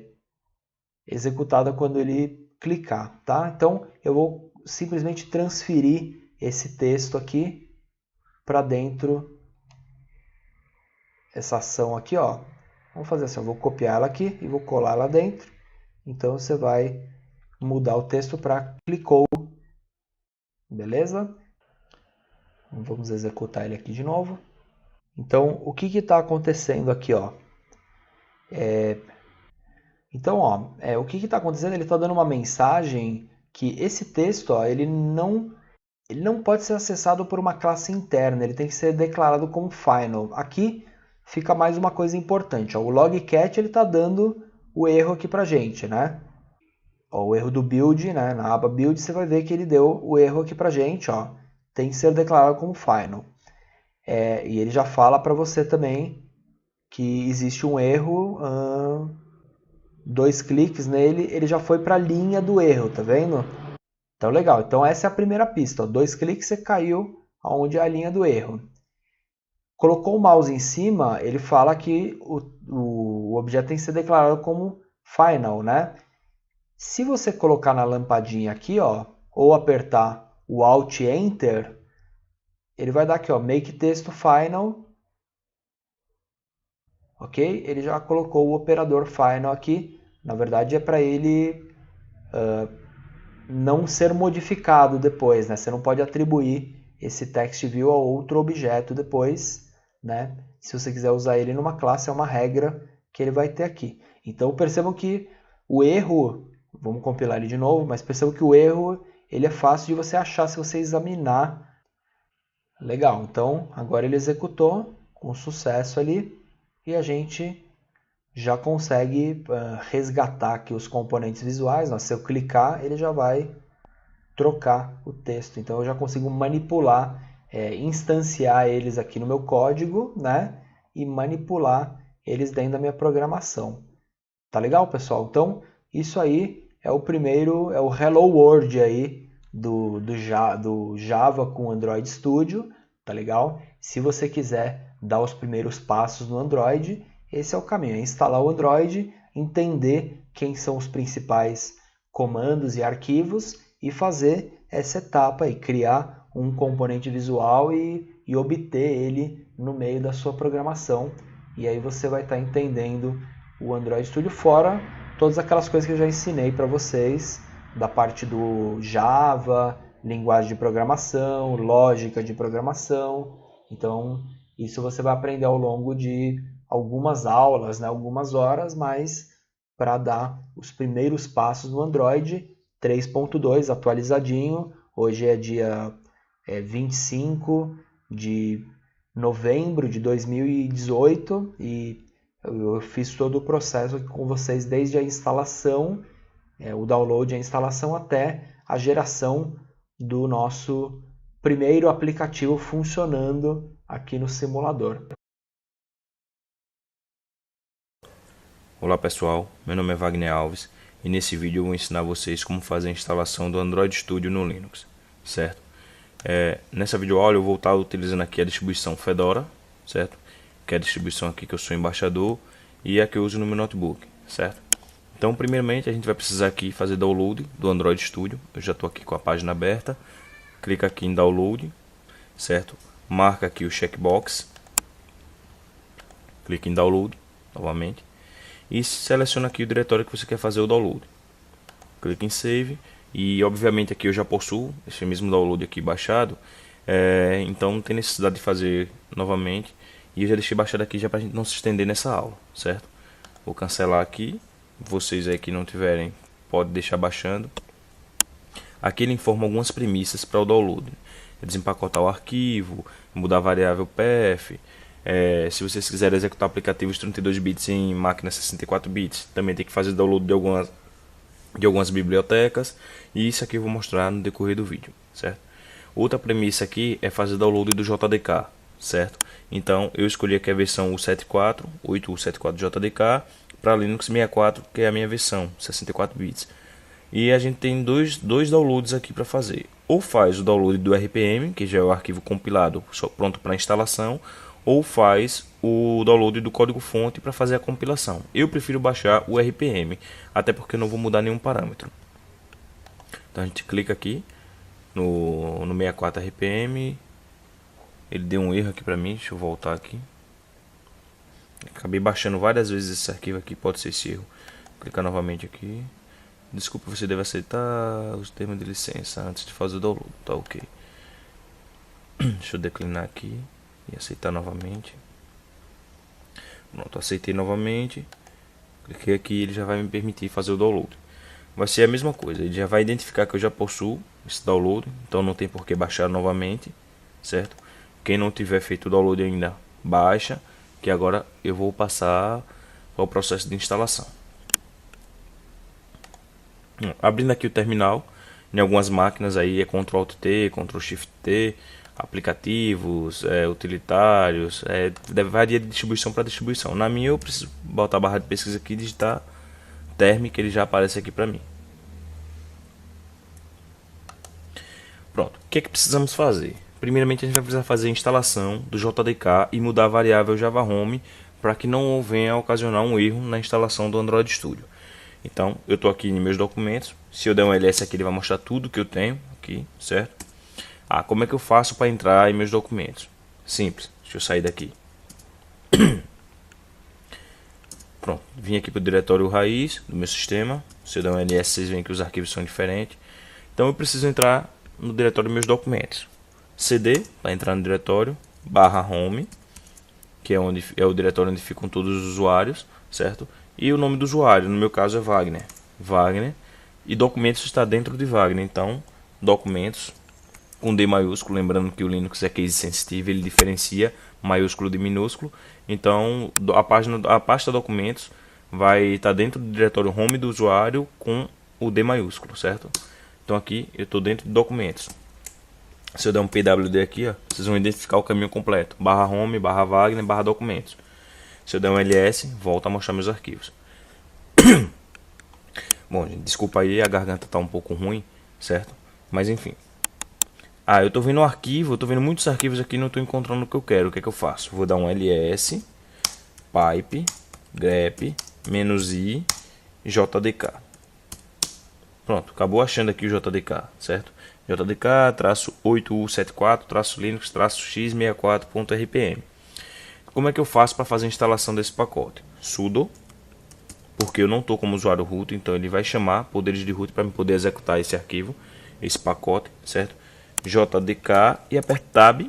[SPEAKER 2] executada quando ele clicar, tá? Então eu vou simplesmente transferir esse texto aqui para dentro, essa ação aqui, ó. Vamos fazer assim, eu vou copiar ela aqui e vou colar lá dentro. Então você vai mudar o texto para clicou, beleza? Vamos executar ele aqui de novo. Então o que está acontecendo aqui, ó? Então, ó, o que está acontecendo? Ele está dando uma mensagem que esse texto, ó, ele não pode ser acessado por uma classe interna, ele tem que ser declarado como final. Aqui fica mais uma coisa importante. Ó, o logcat está dando o erro aqui para a gente, né? Ó, o erro do build, né? Na aba build você vai ver que ele deu o erro aqui para a gente. Ó, tem que ser declarado como final. E ele já fala para você também que existe um erro. Dois cliques nele, ele já foi para a linha do erro, tá vendo? Então, legal. Então, essa é a primeira pista. Ó. Dois cliques, você caiu onde é a linha do erro. Colocou o mouse em cima, ele fala que o objeto tem que ser declarado como final, né? Se você colocar na lampadinha aqui, ó, ou apertar o Alt Enter, ele vai dar aqui, ó, Make Texto Final. Ok? Ele já colocou o operador final aqui. Na verdade, é para ele não ser modificado depois, né? Você não pode atribuir esse text view a outro objeto depois, né? Se você quiser usar ele numa classe, é uma regra que ele vai ter aqui. Então percebam que o erro, vamos compilar ele de novo, mas percebam que o erro ele é fácil de você achar se você examinar. Legal, então agora ele executou com sucesso ali e a gente já consegue resgatar aqui os componentes visuais. Se eu clicar, ele já vai trocar o texto. Então eu já consigo manipular, instanciar eles aqui no meu código, né? E manipular eles dentro da minha programação. Tá legal, pessoal? Então isso aí é o primeiro, é o Hello World aí do Java com Android Studio, tá legal? Se você quiser dar os primeiros passos no Android, esse é o caminho, é instalar o Android, entender quem são os principais comandos e arquivos e fazer essa etapa aí, criar um componente visual e obter ele no meio da sua programação. E aí você vai estar entendendo o Android Studio, fora todas aquelas coisas que eu já ensinei para vocês, da parte do Java, linguagem de programação, lógica de programação. Então, isso você vai aprender ao longo de algumas aulas, né, algumas horas, mas para dar os primeiros passos no Android 3.2 atualizadinho. Hoje é dia 25 de novembro de 2018 e Eu fiz todo o processo aqui com vocês, desde a instalação, o download e a instalação, até a geração do nosso primeiro aplicativo funcionando aqui no simulador.
[SPEAKER 3] Olá pessoal, meu nome é Wagner Alves e nesse vídeo eu vou ensinar vocês como fazer a instalação do Android Studio no Linux, certo? Nessa videoaula eu vou estar utilizando aqui a distribuição Fedora, certo? Que é a distribuição aqui que eu sou embaixador e a que eu uso no meu notebook, certo? Então primeiramente a gente vai precisar aqui fazer download do Android Studio. Eu já estou aqui com a página aberta, clica aqui em download, certo? Marca aqui o checkbox, clica em download novamente e seleciona aqui o diretório que você quer fazer o download. Clica em save e obviamente aqui eu já possuo esse mesmo download aqui baixado, então não tem necessidade de fazer novamente e eu já deixei baixado aqui já para a gente não se estender nessa aula, certo? Vou cancelar aqui, vocês aí que não tiverem pode deixar baixando. Aqui ele informa algumas premissas para o download: desempacotar o arquivo, mudar a variável path. Se vocês quiserem executar aplicativos 32 bits em máquina 64 bits, também tem que fazer download de algumas bibliotecas. E isso aqui eu vou mostrar no decorrer do vídeo, certo? Outra premissa aqui é fazer download do JDK, certo? Então eu escolhi aqui a versão 84 JDK para Linux 64, que é a minha versão 64 bits. E a gente tem dois downloads aqui para fazer. Ou faz o download do RPM, que já é o arquivo compilado só pronto para instalação, ou faz o download do código-fonte para fazer a compilação. Eu prefiro baixar o RPM, até porque eu não vou mudar nenhum parâmetro. Então a gente clica aqui no 64 RPM. Ele deu um erro aqui para mim, deixa eu voltar aqui. Acabei baixando várias vezes esse arquivo aqui, pode ser esse erro. Clicar novamente aqui. Desculpa, você deve aceitar os termos de licença antes de fazer o download, tá ok. Deixa eu declinar aqui e aceitar novamente. Pronto, aceitei novamente. Cliquei aqui, ele já vai me permitir fazer o download. Vai ser a mesma coisa, ele já vai identificar que eu já possuo esse download, então não tem por que baixar novamente, certo? Quem não tiver feito o download ainda, baixa, que agora eu vou passar ao processo de instalação. Abrindo aqui o terminal, em algumas máquinas aí é Ctrl Alt T, Ctrl Shift T, aplicativos, utilitários, varia de distribuição para distribuição. Na minha eu preciso botar a barra de pesquisa aqui e digitar term, que ele já aparece aqui para mim. Pronto, o que é que precisamos fazer? Primeiramente a gente vai precisar fazer a instalação do JDK e mudar a variável Java Home para que não venha a ocasionar um erro na instalação do Android Studio. Então eu estou aqui em meus documentos, se eu der um ls aqui ele vai mostrar tudo que eu tenho aqui, certo? Como é que eu faço para entrar em meus documentos? Simples, deixa eu sair daqui. Pronto, vim aqui para o diretório raiz do meu sistema. Se eu der um ls, vocês veem que os arquivos são diferentes. Então eu preciso entrar no diretório dos meus documentos. cd, para entrar no diretório, /home, que é o diretório onde ficam todos os usuários, certo? E o nome do usuário, no meu caso é Wagner. E documentos está dentro de Wagner, então documentos com D maiúsculo, lembrando que o Linux é case sensitive, ele diferencia maiúsculo de minúsculo. Então a pasta documentos vai estar dentro do diretório home do usuário com o D maiúsculo, certo? Então aqui eu estou dentro de documentos. Se eu der um pwd aqui, vocês vão identificar o caminho completo: /home, /Wagner, /documentos. Se eu der um ls, volta a mostrar meus arquivos. Bom, gente, desculpa aí, a garganta está um pouco ruim, certo? Mas enfim. Eu estou vendo um arquivo, eu estou vendo muitos arquivos aqui e não estou encontrando o que eu quero. O que é que eu faço? Vou dar um ls, pipe, grep, -i, jdk. Pronto, acabou achando aqui o JDK, certo? JDK-84-linux-x64.rpm. Como é que eu faço para fazer a instalação desse pacote? Sudo, porque eu não estou como usuário root, então ele vai chamar poderes de root para me poder executar esse arquivo, esse pacote, certo? JDK e aperto tab,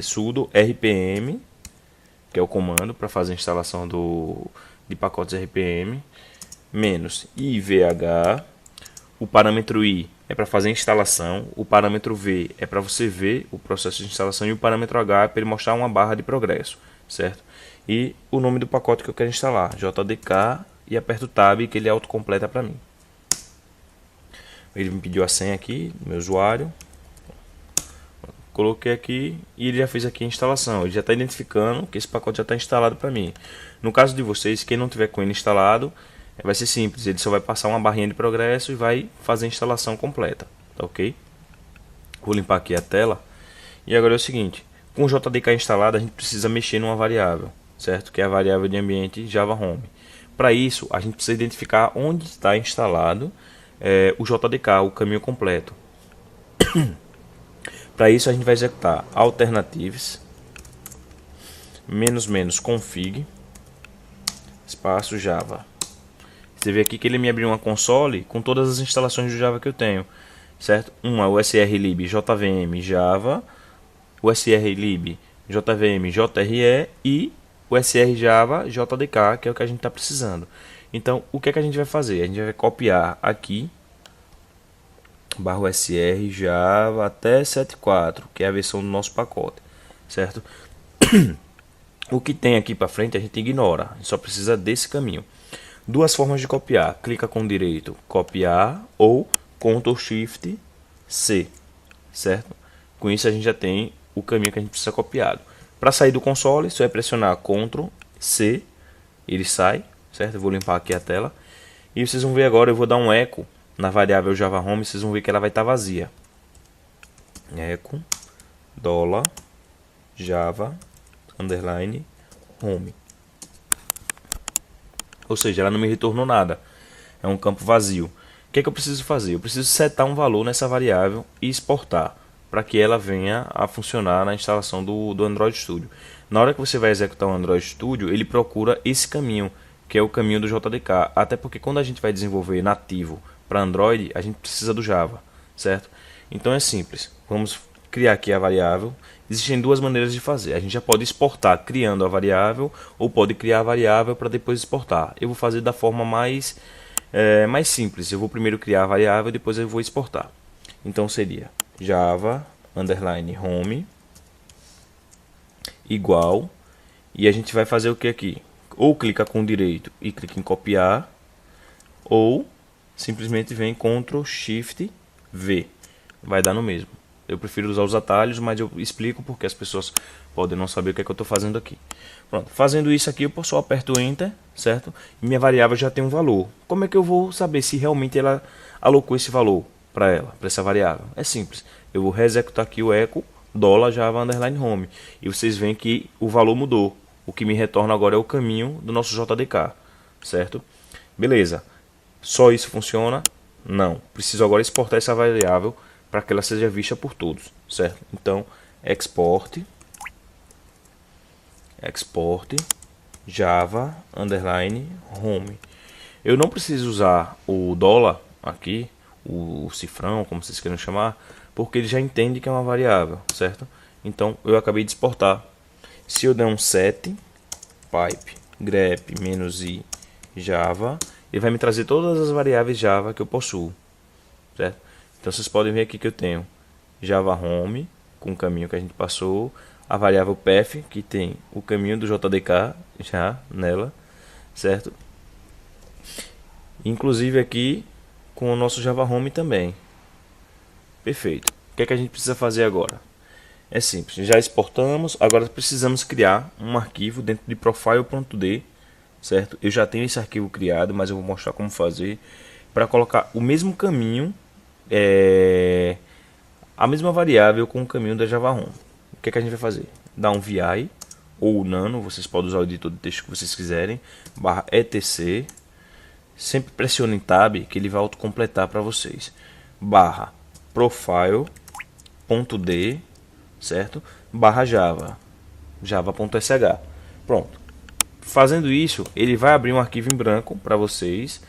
[SPEAKER 3] sudo rpm, que é o comando para fazer a instalação de pacotes RPM, -ivh. O parâmetro i é para fazer a instalação, o parâmetro v é para você ver o processo de instalação e o parâmetro h é para ele mostrar uma barra de progresso, certo? e o nome do pacote que eu quero instalar, JDK, e aperto Tab que ele autocompleta para mim. Ele me pediu a senha aqui, meu usuário. Coloquei aqui e ele já fez aqui a instalação. Ele já está identificando que esse pacote já está instalado para mim. No caso de vocês, quem não tiver com ele instalado, vai ser simples. Ele só vai passar uma barrinha de progresso e vai fazer a instalação completa. Tá ok? Vou limpar aqui a tela. E agora é o seguinte. Com o JDK instalado, a gente precisa mexer numa variável, certo? Que é a variável de ambiente Java Home. Para isso, a gente precisa identificar onde está instalado o JDK, o caminho completo. Para isso a gente vai executar alternatives -config espaço Java. Você vê aqui que ele me abriu uma console com todas as instalações do Java que eu tenho, certo? Uma o srlib jvm Java, o srlib jvm jre e o srjava jdk, que é o que a gente está precisando. Então, o que é que a gente vai fazer? A gente vai copiar aqui /sr java até 7.4, que é a versão do nosso pacote, certo? O que tem aqui para frente a gente ignora, a gente só precisa desse caminho. Duas formas de copiar: clica com direito, copiar, ou Ctrl Shift C, certo? Com isso a gente já tem o caminho que a gente precisa copiado. Para sair do console, você vai pressionar Ctrl C, ele sai, certo? Eu vou limpar aqui a tela. E vocês vão ver agora, eu vou dar um eco na variável Java Home, vocês vão ver que ela vai estar vazia. Echo $Java _home. Ou seja, ela não me retornou nada. É um campo vazio. O que é que eu preciso fazer? Eu preciso setar um valor nessa variável e exportar, para que ela venha a funcionar na instalação do Android Studio. Na hora que você vai executar o Android Studio, ele procura esse caminho, que é o caminho do JDK. Até porque quando a gente vai desenvolver nativo para Android, a gente precisa do Java, certo? Então é simples. Vamos criar aqui a variável. Existem duas maneiras de fazer. A gente já pode exportar criando a variável, ou pode criar a variável para depois exportar. Eu vou fazer da forma mais simples. Eu vou primeiro criar a variável e depois eu vou exportar. Então seria Java _home igual, e a gente vai fazer o que aqui? Ou clica com direito e clica em copiar, ou simplesmente vem Ctrl Shift V, vai dar no mesmo. Eu prefiro usar os atalhos, mas eu explico porque as pessoas podem não saber o que é que eu estou fazendo aqui. Pronto, fazendo isso aqui, eu só aperto Enter, certo? E minha variável já tem um valor. Como é que eu vou saber se realmente ela alocou esse valor para ela, para essa variável? É simples. Eu vou reexecutar aqui o echo $Java _home, e vocês veem que o valor mudou. O que me retorna agora é o caminho do nosso JDK, certo? Beleza. Só isso funciona? Não. Preciso agora exportar essa variável para que ela seja vista por todos, certo? Então, export Java _home. Eu não preciso usar o $, aqui, o cifrão, como vocês queiram chamar, porque ele já entende que é uma variável, certo? Então eu acabei de exportar. Se eu der um set pipe grep -i Java, ele vai me trazer todas as variáveis Java que eu possuo, certo? Então vocês podem ver aqui que eu tenho Java Home com o caminho que a gente passou, a variável path que tem o caminho do JDK já nela, certo? Inclusive aqui com o nosso Java Home também. Perfeito. O que é que a gente precisa fazer agora? É simples, já exportamos, agora precisamos criar um arquivo dentro de profile.d, certo? Eu já tenho esse arquivo criado, mas eu vou mostrar como fazer para colocar o mesmo caminho, a mesma variável com o caminho da Java Home. O que é que a gente vai fazer? Dar um vi ou nano, vocês podem usar o editor de texto que vocês quiserem, /etc, sempre pressionem tab que ele vai autocompletar para vocês, /profile.d, certo? /java, java.sh. Pronto. Fazendo isso, ele vai abrir um arquivo em branco para vocês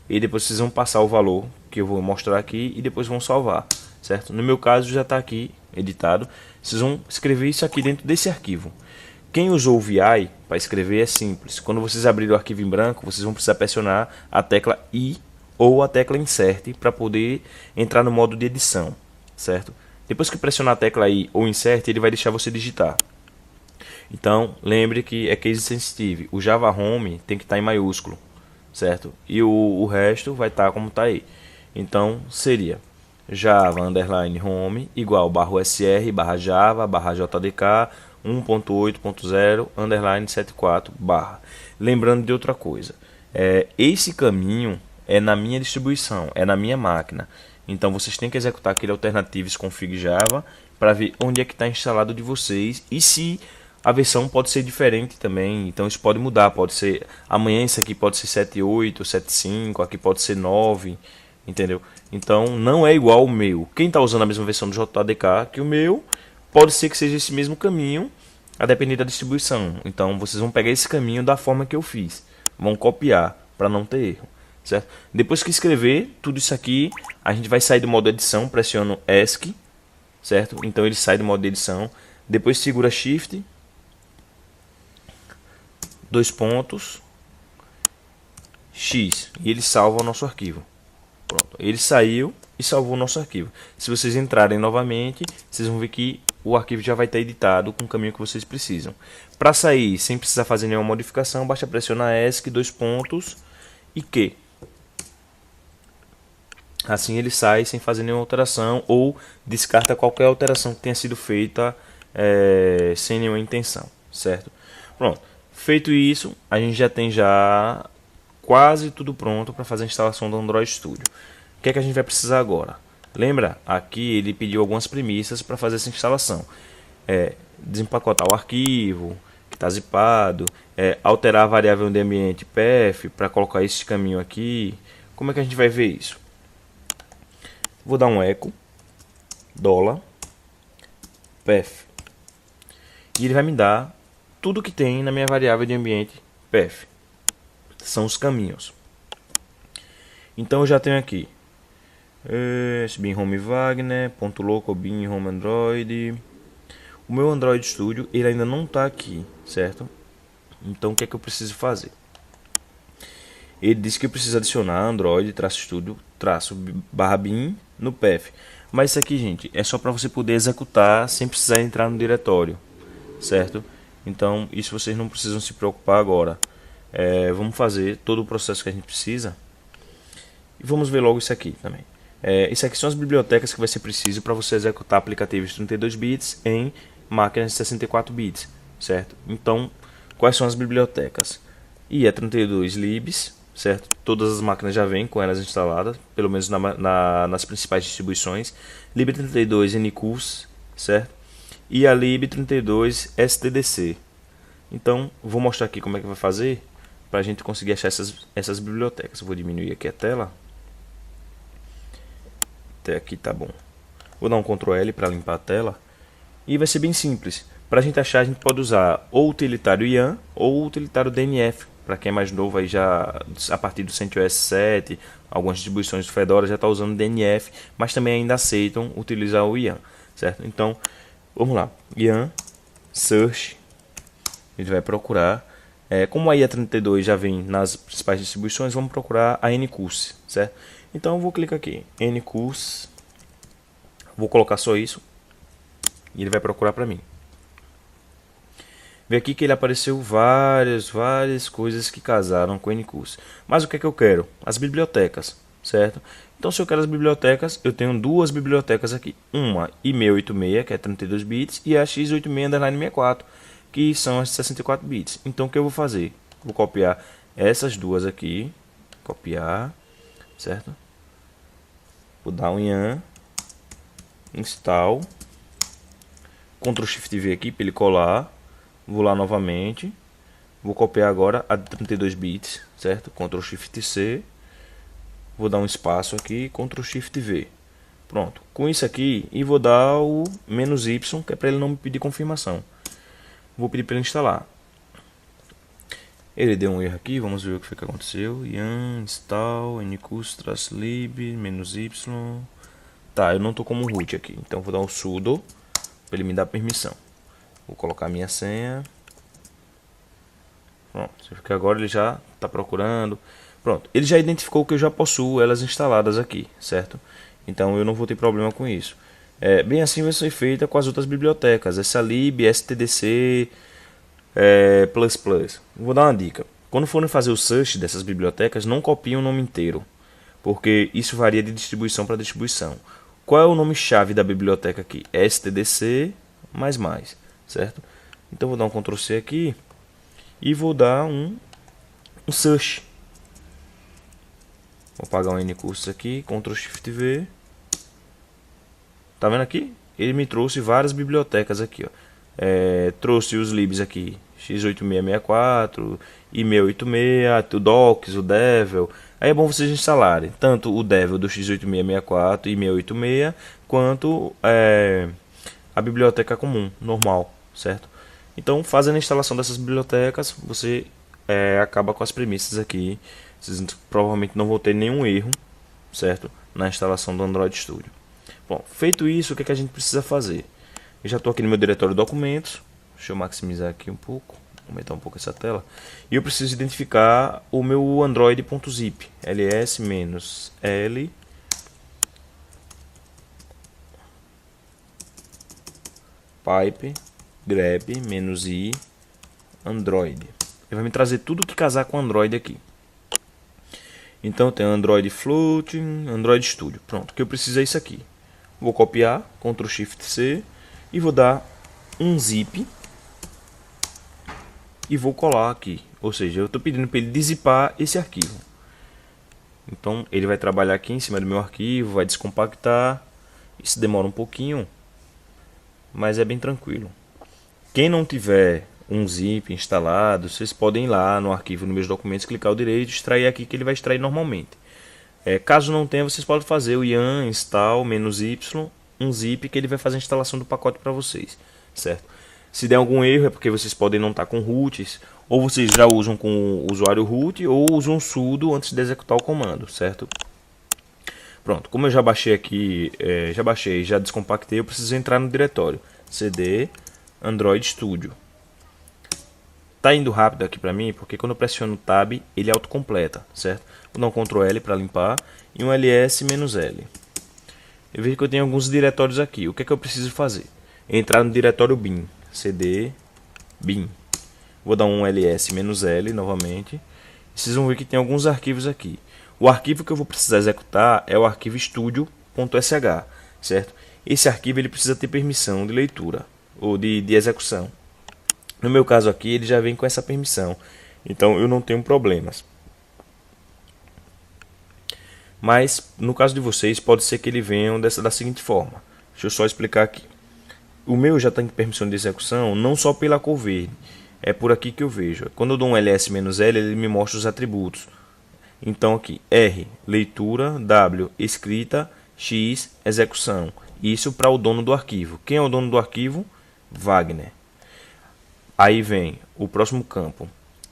[SPEAKER 3] e depois vocês vão passar o valor que eu vou mostrar aqui e depois vão salvar, certo? No meu caso já está aqui editado. Vocês vão escrever isso aqui dentro desse arquivo. Quem usou o vi para escrever é simples. Quando vocês abrirem o arquivo em branco, vocês vão precisar pressionar a tecla I ou a tecla Insert para poder entrar no modo de edição, certo? Depois que pressionar a tecla I ou Insert, ele vai deixar você digitar. Então, lembre que é case sensitive. O Java Home tem que estar em maiúsculo, certo? E o resto vai estar como está aí. Então, seria Java underline home igual /usr /java /jdk 1.8.0 underline 74 barra. Lembrando de outra coisa, esse caminho é na minha distribuição, é na minha máquina. Então vocês têm que executar aquele alternatives config java para ver onde é que está instalado de vocês e se a versão pode ser diferente também. Então isso pode mudar, pode ser amanhã isso aqui pode ser 7.8, 7.5, aqui pode ser 9, entendeu? Então não é igual o meu. Quem está usando a mesma versão do JDK que o meu, pode ser que seja esse mesmo caminho, a depender da distribuição. Então vocês vão pegar esse caminho da forma que eu fiz, vão copiar para não ter erro, certo? Depois que escrever tudo isso aqui, a gente vai sair do modo edição, pressiono ESC, certo? Então ele sai do modo de edição, depois segura Shift, 2 pontos, X, e ele salva o nosso arquivo. Pronto, ele saiu e salvou o nosso arquivo. Se vocês entrarem novamente, vocês vão ver que o arquivo já vai estar editado com o caminho que vocês precisam. Para sair, sem precisar fazer nenhuma modificação, basta pressionar ESC, 2 pontos e Q. Assim ele sai sem fazer nenhuma alteração ou descarta qualquer alteração que tenha sido feita sem nenhuma intenção, certo? Pronto, feito isso, a gente já tem quase tudo pronto para fazer a instalação do Android Studio. O que é que a gente vai precisar agora? Lembra? Aqui ele pediu algumas premissas para fazer essa instalação. Desempacotar o arquivo que está zipado, alterar a variável de ambiente path para colocar esse caminho aqui. Como é que a gente vai ver isso? Vou dar um echo $path e ele vai me dar tudo que tem na minha variável de ambiente path. São os caminhos. Então eu já tenho aqui bin home Wagner, .local bin home Android. O meu Android Studio ele ainda não está aqui, certo? Então o que é que eu preciso fazer? Ele disse que eu preciso adicionar Android-Studio-bin no path. Mas isso aqui, gente, é só para você poder executar sem precisar entrar no diretório, certo? Então isso vocês não precisam se preocupar agora. Vamos fazer todo o processo que a gente precisa e vamos ver logo isso aqui também. Isso aqui são as bibliotecas que vai ser preciso para você executar aplicativos de 32 bits em máquinas de 64 bits, certo? Então, quais são as bibliotecas? IA32libs, certo? Todas as máquinas já vêm com elas instaladas, pelo menos nas principais distribuições. lib32 ncus, certo? E a lib32 stdc. Então, vou mostrar aqui como é que vai fazer para a gente conseguir achar essas bibliotecas. Vou diminuir aqui a tela. Até aqui tá bom. Vou dar um Ctrl L para limpar a tela. E vai ser bem simples. Para a gente achar, a gente pode usar ou o utilitário IAM ou o utilitário DNF. Para quem é mais novo, aí já a partir do CentOS 7, algumas distribuições do Fedora já está usando DNF, mas também ainda aceitam utilizar o IAM, certo? Então, vamos lá. IAM, search, a gente vai procurar. Como a IA32 já vem nas principais distribuições, vamos procurar a ncus, certo? Então eu vou clicar aqui, ncus, vou colocar só isso e ele vai procurar para mim. Vê aqui que ele apareceu várias coisas que casaram com ncus. Mas o que é que eu quero? As bibliotecas, certo? Então se eu quero as bibliotecas, eu tenho duas bibliotecas aqui. Uma IME86, que é 32 bits, e a x86-64, que são as 64 bits. Então o que eu vou fazer? Vou copiar essas duas aqui, copiar, certo? Vou dar um IAM, install, Ctrl Shift V aqui para ele colar. Vou lá novamente, vou copiar agora a de 32 bits, certo? Ctrl Shift C, vou dar um espaço aqui, Ctrl Shift V. Pronto, com isso aqui, e vou dar o "-y", que é para ele não me pedir confirmação. Vou pedir para ele instalar. Ele deu um erro aqui, vamos ver o que foi que aconteceu. Yam, install, ncus-lib, "-y". Tá, eu não estou como root aqui, então vou dar um sudo para ele me dar permissão. Vou colocar a minha senha. Pronto, porque agora ele já está procurando. Pronto, ele já identificou que eu já possuo elas instaladas aqui, certo? Então eu não vou ter problema com isso. Bem assim vai ser feita com as outras bibliotecas. Essa lib, stdc, Vou dar uma dica. Quando forem fazer o search dessas bibliotecas, não copiem o nome inteiro, porque isso varia de distribuição para distribuição. Qual é o nome-chave da biblioteca aqui? stdc++, certo? Então vou dar um Ctrl C aqui e vou dar um search. Vou apagar o Ncursos aqui, Ctrl Shift V. Tá vendo aqui? Ele me trouxe várias bibliotecas aqui, ó. Trouxe os libs aqui, x8664, i686, o docs, o devel. Aí é bom vocês instalarem tanto o devel do x8664 e i686 quanto a biblioteca comum, normal, certo? Então, fazendo a instalação dessas bibliotecas, você acaba com as premissas aqui. Vocês provavelmente não vão ter nenhum erro, certo? Na instalação do Android Studio. Bom, feito isso, o que a gente precisa fazer? Eu já estou aqui no meu diretório de documentos. Deixa eu maximizar aqui um pouco, aumentar um pouco essa tela. E eu preciso identificar o meu android.zip. ls-l pipe grep-i android. Ele vai me trazer tudo que casar com Android aqui. Então tem Android Floating, Android Studio. Pronto, o que eu preciso é isso aqui. Vou copiar, Ctrl Shift C e vou dar um zip e vou colar aqui. Ou seja, eu estou pedindo para ele dizipar esse arquivo. Então ele vai trabalhar aqui em cima do meu arquivo, vai descompactar. Isso demora um pouquinho, mas é bem tranquilo. Quem não tiver um zip instalado, vocês podem ir lá no arquivo, nos meus documentos, clicar o direito, extrair aqui que ele vai extrair normalmente. Caso não tenha, vocês podem fazer o yarn install -y um zip que ele vai fazer a instalação do pacote para vocês, certo? Se der algum erro é porque vocês podem não estar com roots, ou vocês já usam com o usuário root, ou usam sudo antes de executar o comando, certo? Pronto, como eu já baixei aqui, já descompactei, eu preciso entrar no diretório cd Android Studio. Tá indo rápido aqui para mim, porque quando eu pressiono o Tab, ele autocompleta, certo? Vou dar um Ctrl L para limpar e um ls-l. Eu vejo que eu tenho alguns diretórios aqui. O que é que eu preciso fazer? Entrar no diretório bin, cd bin. Vou dar um ls-l novamente. Vocês vão ver que tem alguns arquivos aqui. O arquivo que eu vou precisar executar é o arquivo studio.sh, certo? Esse arquivo ele precisa ter permissão de leitura ou de execução. No meu caso aqui, ele já vem com essa permissão, então eu não tenho problemas. Mas no caso de vocês, pode ser que ele venha da seguinte forma. Deixa eu só explicar aqui. O meu já tem permissão de execução, não só pela cor verde. É por aqui que eu vejo. Quando eu dou um ls-l, ele me mostra os atributos. Então aqui, R, leitura, W, escrita, X, execução. Isso para o dono do arquivo. Quem é o dono do arquivo? Wagner. Aí vem o próximo campo,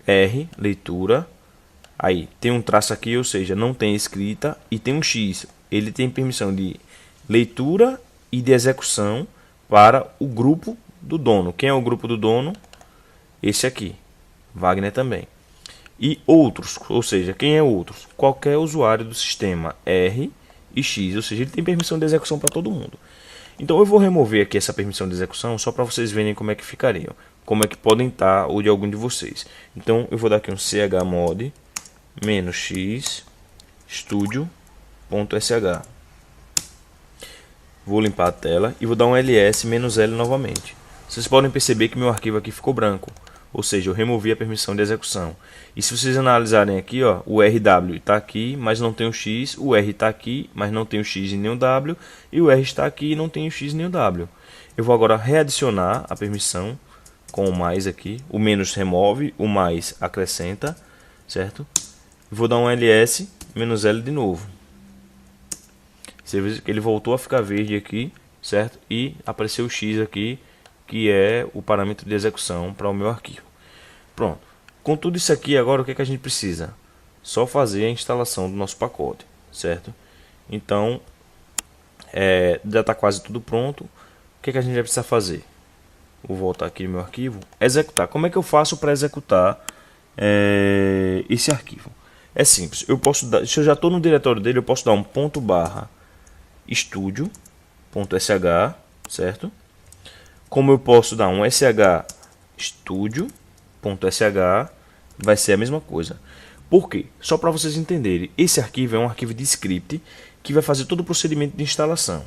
[SPEAKER 3] R, leitura, aí tem um traço aqui, ou seja, não tem escrita, e tem um X, ele tem permissão de leitura e de execução para o grupo do dono. Quem é o grupo do dono? Esse aqui, Wagner também. E outros, ou seja, quem é outros? Qualquer usuário do sistema R e X, ou seja, ele tem permissão de execução para todo mundo. Então eu vou remover aqui essa permissão de execução só para vocês verem como é que ficaria, como é que podem estar ou de algum de vocês. Então eu vou dar aqui um chmod -x studio.sh. Vou limpar a tela e vou dar um ls-l novamente. Vocês podem perceber que meu arquivo aqui ficou branco, ou seja, eu removi a permissão de execução. E se vocês analisarem aqui, ó, o RW está aqui, mas não tem o X, o R está aqui, mas não tem o X e nem o W, e o R está aqui e não tem o X nem o W. Eu vou agora readicionar a permissão com o mais aqui, o menos remove, o mais acrescenta, certo? Vou dar um ls-l de novo. Você vê que ele voltou a ficar verde aqui, certo? E apareceu o X aqui, que é o parâmetro de execução para o meu arquivo. Pronto. Com tudo isso aqui, agora o que é que a gente precisa? Só fazer a instalação do nosso pacote, certo? Então, já está quase tudo pronto. O que é que a gente vai precisar fazer? Vou voltar aqui no meu arquivo. Executar. Como é que eu faço para executar esse arquivo? É simples. Eu posso dar, se eu já estou no diretório dele, eu posso dar um ./studio.sh, certo? Como eu posso dar um sh studio .sh vai ser a mesma coisa. Por quê? Só para vocês entenderem, esse arquivo é um arquivo de script que vai fazer todo o procedimento de instalação.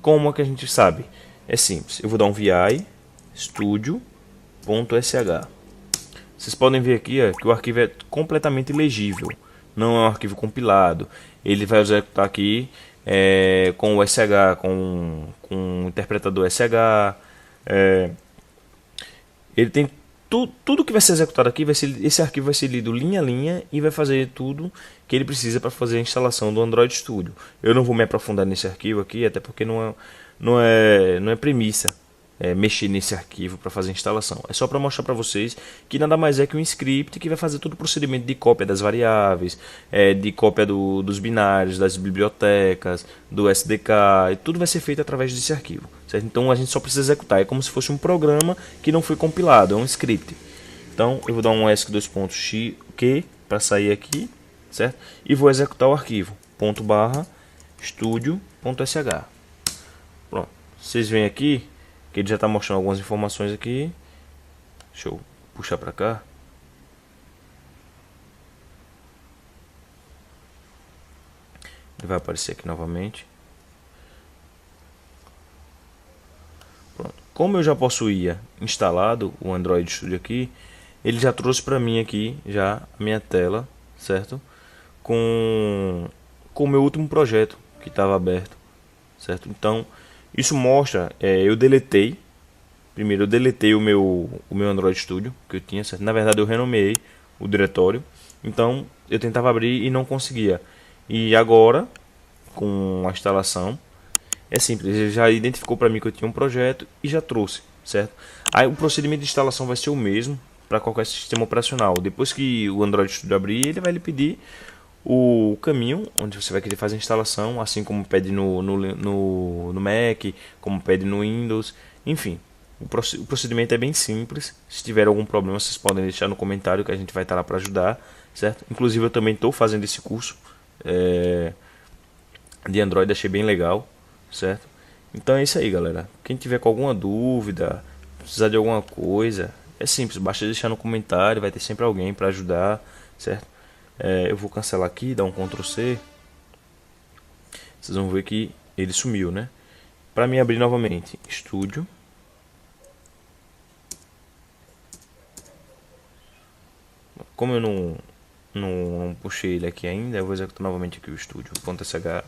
[SPEAKER 3] Como é que a gente sabe? É simples, eu vou dar um vi studio.sh. Vocês podem ver aqui que o arquivo é completamente legível, não é um arquivo compilado. Ele vai executar aqui com o SH, com o interpretador SH. Ele tem tudo que vai ser executado aqui, esse arquivo vai ser lido linha a linha e vai fazer tudo que ele precisa para fazer a instalação do Android Studio. Eu não vou me aprofundar nesse arquivo aqui, até porque não é premissa mexer nesse arquivo para fazer a instalação. É só para mostrar para vocês que nada mais é que um script que vai fazer todo o procedimento de cópia das variáveis, de cópia dos binários, das bibliotecas, do SDK, e tudo vai ser feito através desse arquivo, certo? Então a gente só precisa executar, é como se fosse um programa que não foi compilado, é um script. Então eu vou dar um ESC2.x para sair aqui, certo? E vou executar o arquivo ./studio.sh. Pronto, vocês veem aqui que ele já está mostrando algumas informações aqui. Deixa eu puxar para cá. Ele vai aparecer aqui novamente. Pronto. Como eu já possuía instalado o Android Studio aqui, ele já trouxe para mim aqui já a minha tela, certo? Com o meu último projeto que estava aberto, certo? Então isso mostra, eu deletei o meu Android Studio que eu tinha, certo? Na verdade eu renomeei o diretório, então eu tentava abrir e não conseguia. E agora, com a instalação, é simples, ele já identificou para mim que eu tinha um projeto e já trouxe, certo? Aí o procedimento de instalação vai ser o mesmo para qualquer sistema operacional. Depois que o Android Studio abrir, ele vai lhe pedir o caminho onde você vai querer fazer a instalação, assim como pede no Mac, como pede no Windows, enfim. O procedimento é bem simples. Se tiver algum problema, vocês podem deixar no comentário que a gente vai estar lá para ajudar, certo? Inclusive eu também estou fazendo esse curso de Android, achei bem legal, certo? Então é isso aí, galera. Quem tiver com alguma dúvida, precisar de alguma coisa, é simples, basta deixar no comentário, vai ter sempre alguém para ajudar, certo? Eu vou cancelar aqui, dar um Ctrl C. Vocês vão ver que ele sumiu, né? Para mim abrir novamente, Studio. Como eu não puxei ele aqui ainda, eu vou executar novamente aqui o Studio.sh.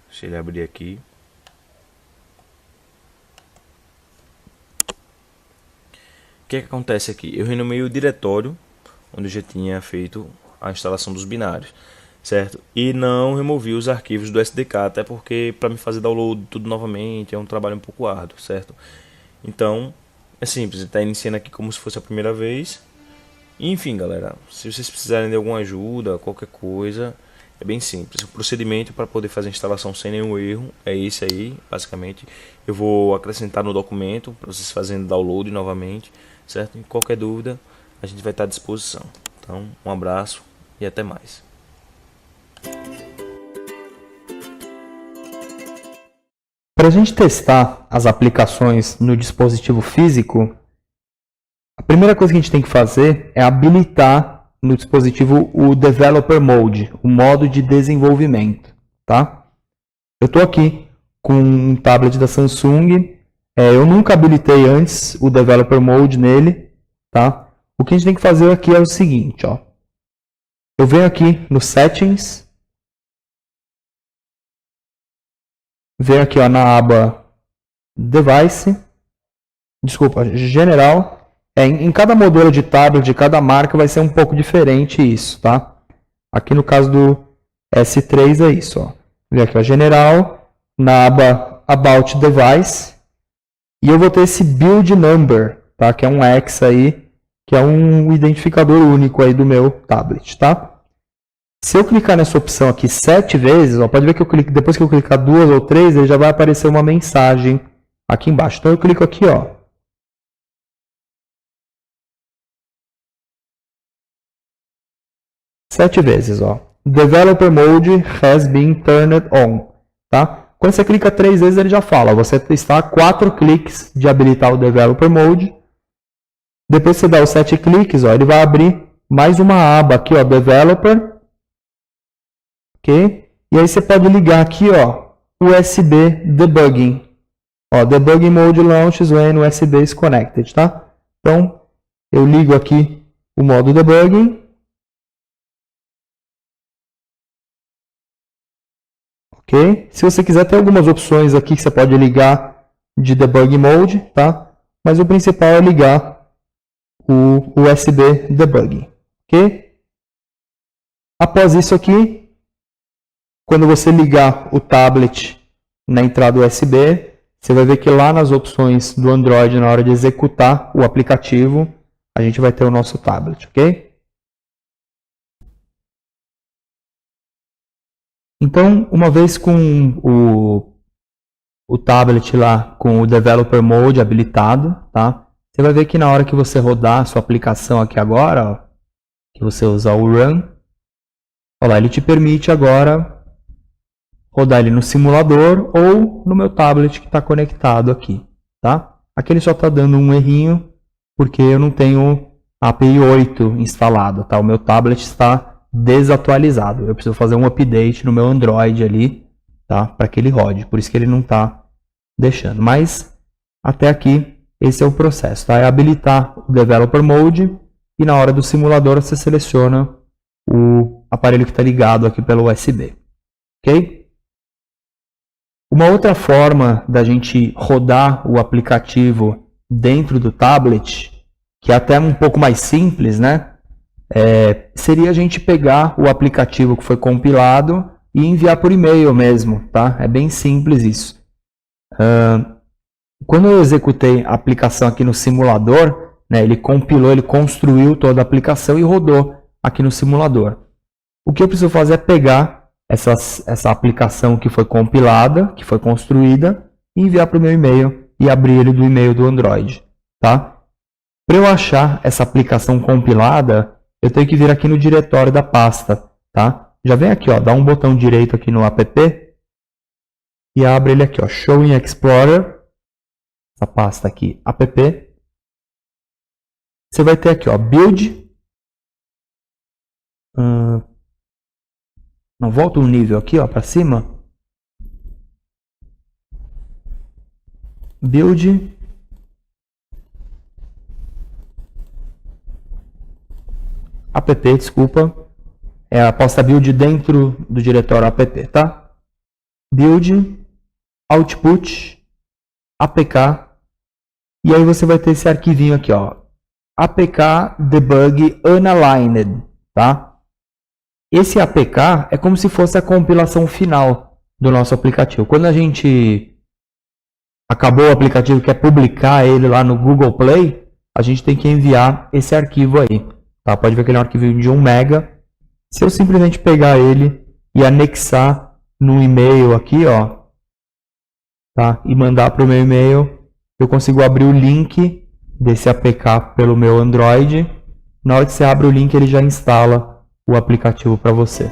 [SPEAKER 3] Deixa ele abrir aqui. O que acontece aqui? Eu renomeei o diretório onde eu já tinha feito a instalação dos binários, certo? E não removi os arquivos do SDK, até porque para me fazer download tudo novamente é um trabalho um pouco árduo, certo? Então é simples, está iniciando aqui como se fosse a primeira vez. E, enfim, galera, se vocês precisarem de alguma ajuda, qualquer coisa, é bem simples. O procedimento para poder fazer a instalação sem nenhum erro é esse aí, basicamente. Eu vou acrescentar no documento para vocês fazerem download novamente, certo? Em qualquer dúvida, a gente vai estar à disposição. Então, um abraço e até mais.
[SPEAKER 2] Para a gente testar as aplicações no dispositivo físico, a primeira coisa que a gente tem que fazer é habilitar no dispositivo o Developer Mode, o modo de desenvolvimento, tá? Eu estou aqui com um tablet da Samsung, eu nunca habilitei antes o Developer Mode nele, tá? O que a gente tem que fazer aqui é o seguinte, ó. Eu venho aqui no Settings, venho aqui ó, na aba Device, desculpa, General. Em cada modelo de tablet, de cada marca, vai ser um pouco diferente isso, tá? Aqui no caso do S3 é isso, ó. Venho aqui ó, General, na aba About Device, e eu vou ter esse Build Number, tá? Que é um X aí, que é um identificador único aí do meu tablet, tá? Se eu clicar nessa opção aqui 7 vezes, ó, pode ver que eu clico, depois que eu clicar 2 ou 3, ele já vai aparecer uma mensagem aqui embaixo. Então eu clico aqui, ó. Sete vezes, ó. Developer Mode has been turned on, tá? Quando você clica 3 vezes, ele já fala, você está a 4 cliques de habilitar o Developer Mode. Depois você dá os 7 cliques, ó, ele vai abrir mais uma aba aqui, ó, Developer. Ok? E aí você pode ligar aqui, ó, USB Debugging. Ó, Debugging Mode Launches when USB is connected, tá? Então, eu ligo aqui o modo Debugging. Ok? Se você quiser, tem algumas opções aqui que você pode ligar de Debug Mode, tá? Mas o principal é ligar o USB Debugging, ok? Após isso aqui, quando você ligar o tablet na entrada USB, você vai ver que lá nas opções do Android, na hora de executar o aplicativo, a gente vai ter o nosso tablet, ok? Então, uma vez com o tablet lá com o Developer Mode habilitado, tá? Você vai ver que na hora que você rodar a sua aplicação aqui agora, ó, que você usar o Run, olha lá, ele te permite agora rodar ele no simulador ou no meu tablet que está conectado aqui, tá? Aqui ele só está dando um errinho porque eu não tenho a API 8 instalada, tá? O meu tablet está desatualizado. Eu preciso fazer um update no meu Android ali, tá? Para que ele rode. Por isso que ele não está deixando. Mas até aqui esse é o processo, tá? É habilitar o Developer Mode e na hora do simulador você seleciona o aparelho que está ligado aqui pelo USB, ok? Uma outra forma da gente rodar o aplicativo dentro do tablet, que é até um pouco mais simples, né? Seria a gente pegar o aplicativo que foi compilado e enviar por e-mail mesmo, tá? É bem simples isso. Quando eu executei a aplicação aqui no simulador, né, ele compilou, ele construiu toda a aplicação e rodou aqui no simulador. O que eu preciso fazer é pegar essa aplicação que foi compilada, que foi construída, e enviar para o meu e-mail e abrir ele do e-mail do Android, tá? Para eu achar essa aplicação compilada, eu tenho que vir aqui no diretório da pasta, tá? Já vem aqui, ó, dá um botão direito aqui no app e abre ele aqui, ó, Show in Explorer, essa pasta aqui, app. Você vai ter aqui, ó, Build. Não, volta um nível aqui, ó, para cima. Build. App, desculpa, é a pasta build dentro do diretório app, tá? Build, output, apk, e aí você vai ter esse arquivinho aqui, ó, apk debug unaligned, tá? Esse apk é como se fosse a compilação final do nosso aplicativo. Quando a gente acabou o aplicativo e quer publicar ele lá no Google Play, a gente tem que enviar esse arquivo aí. Tá? Pode ver que ele é um arquivo de 1 MB. Se eu simplesmente pegar ele e anexar no e-mail aqui, ó, tá? E mandar para o meu e-mail, eu consigo abrir o link desse APK pelo meu Android. Na hora que você abre o link, ele já instala o aplicativo para você.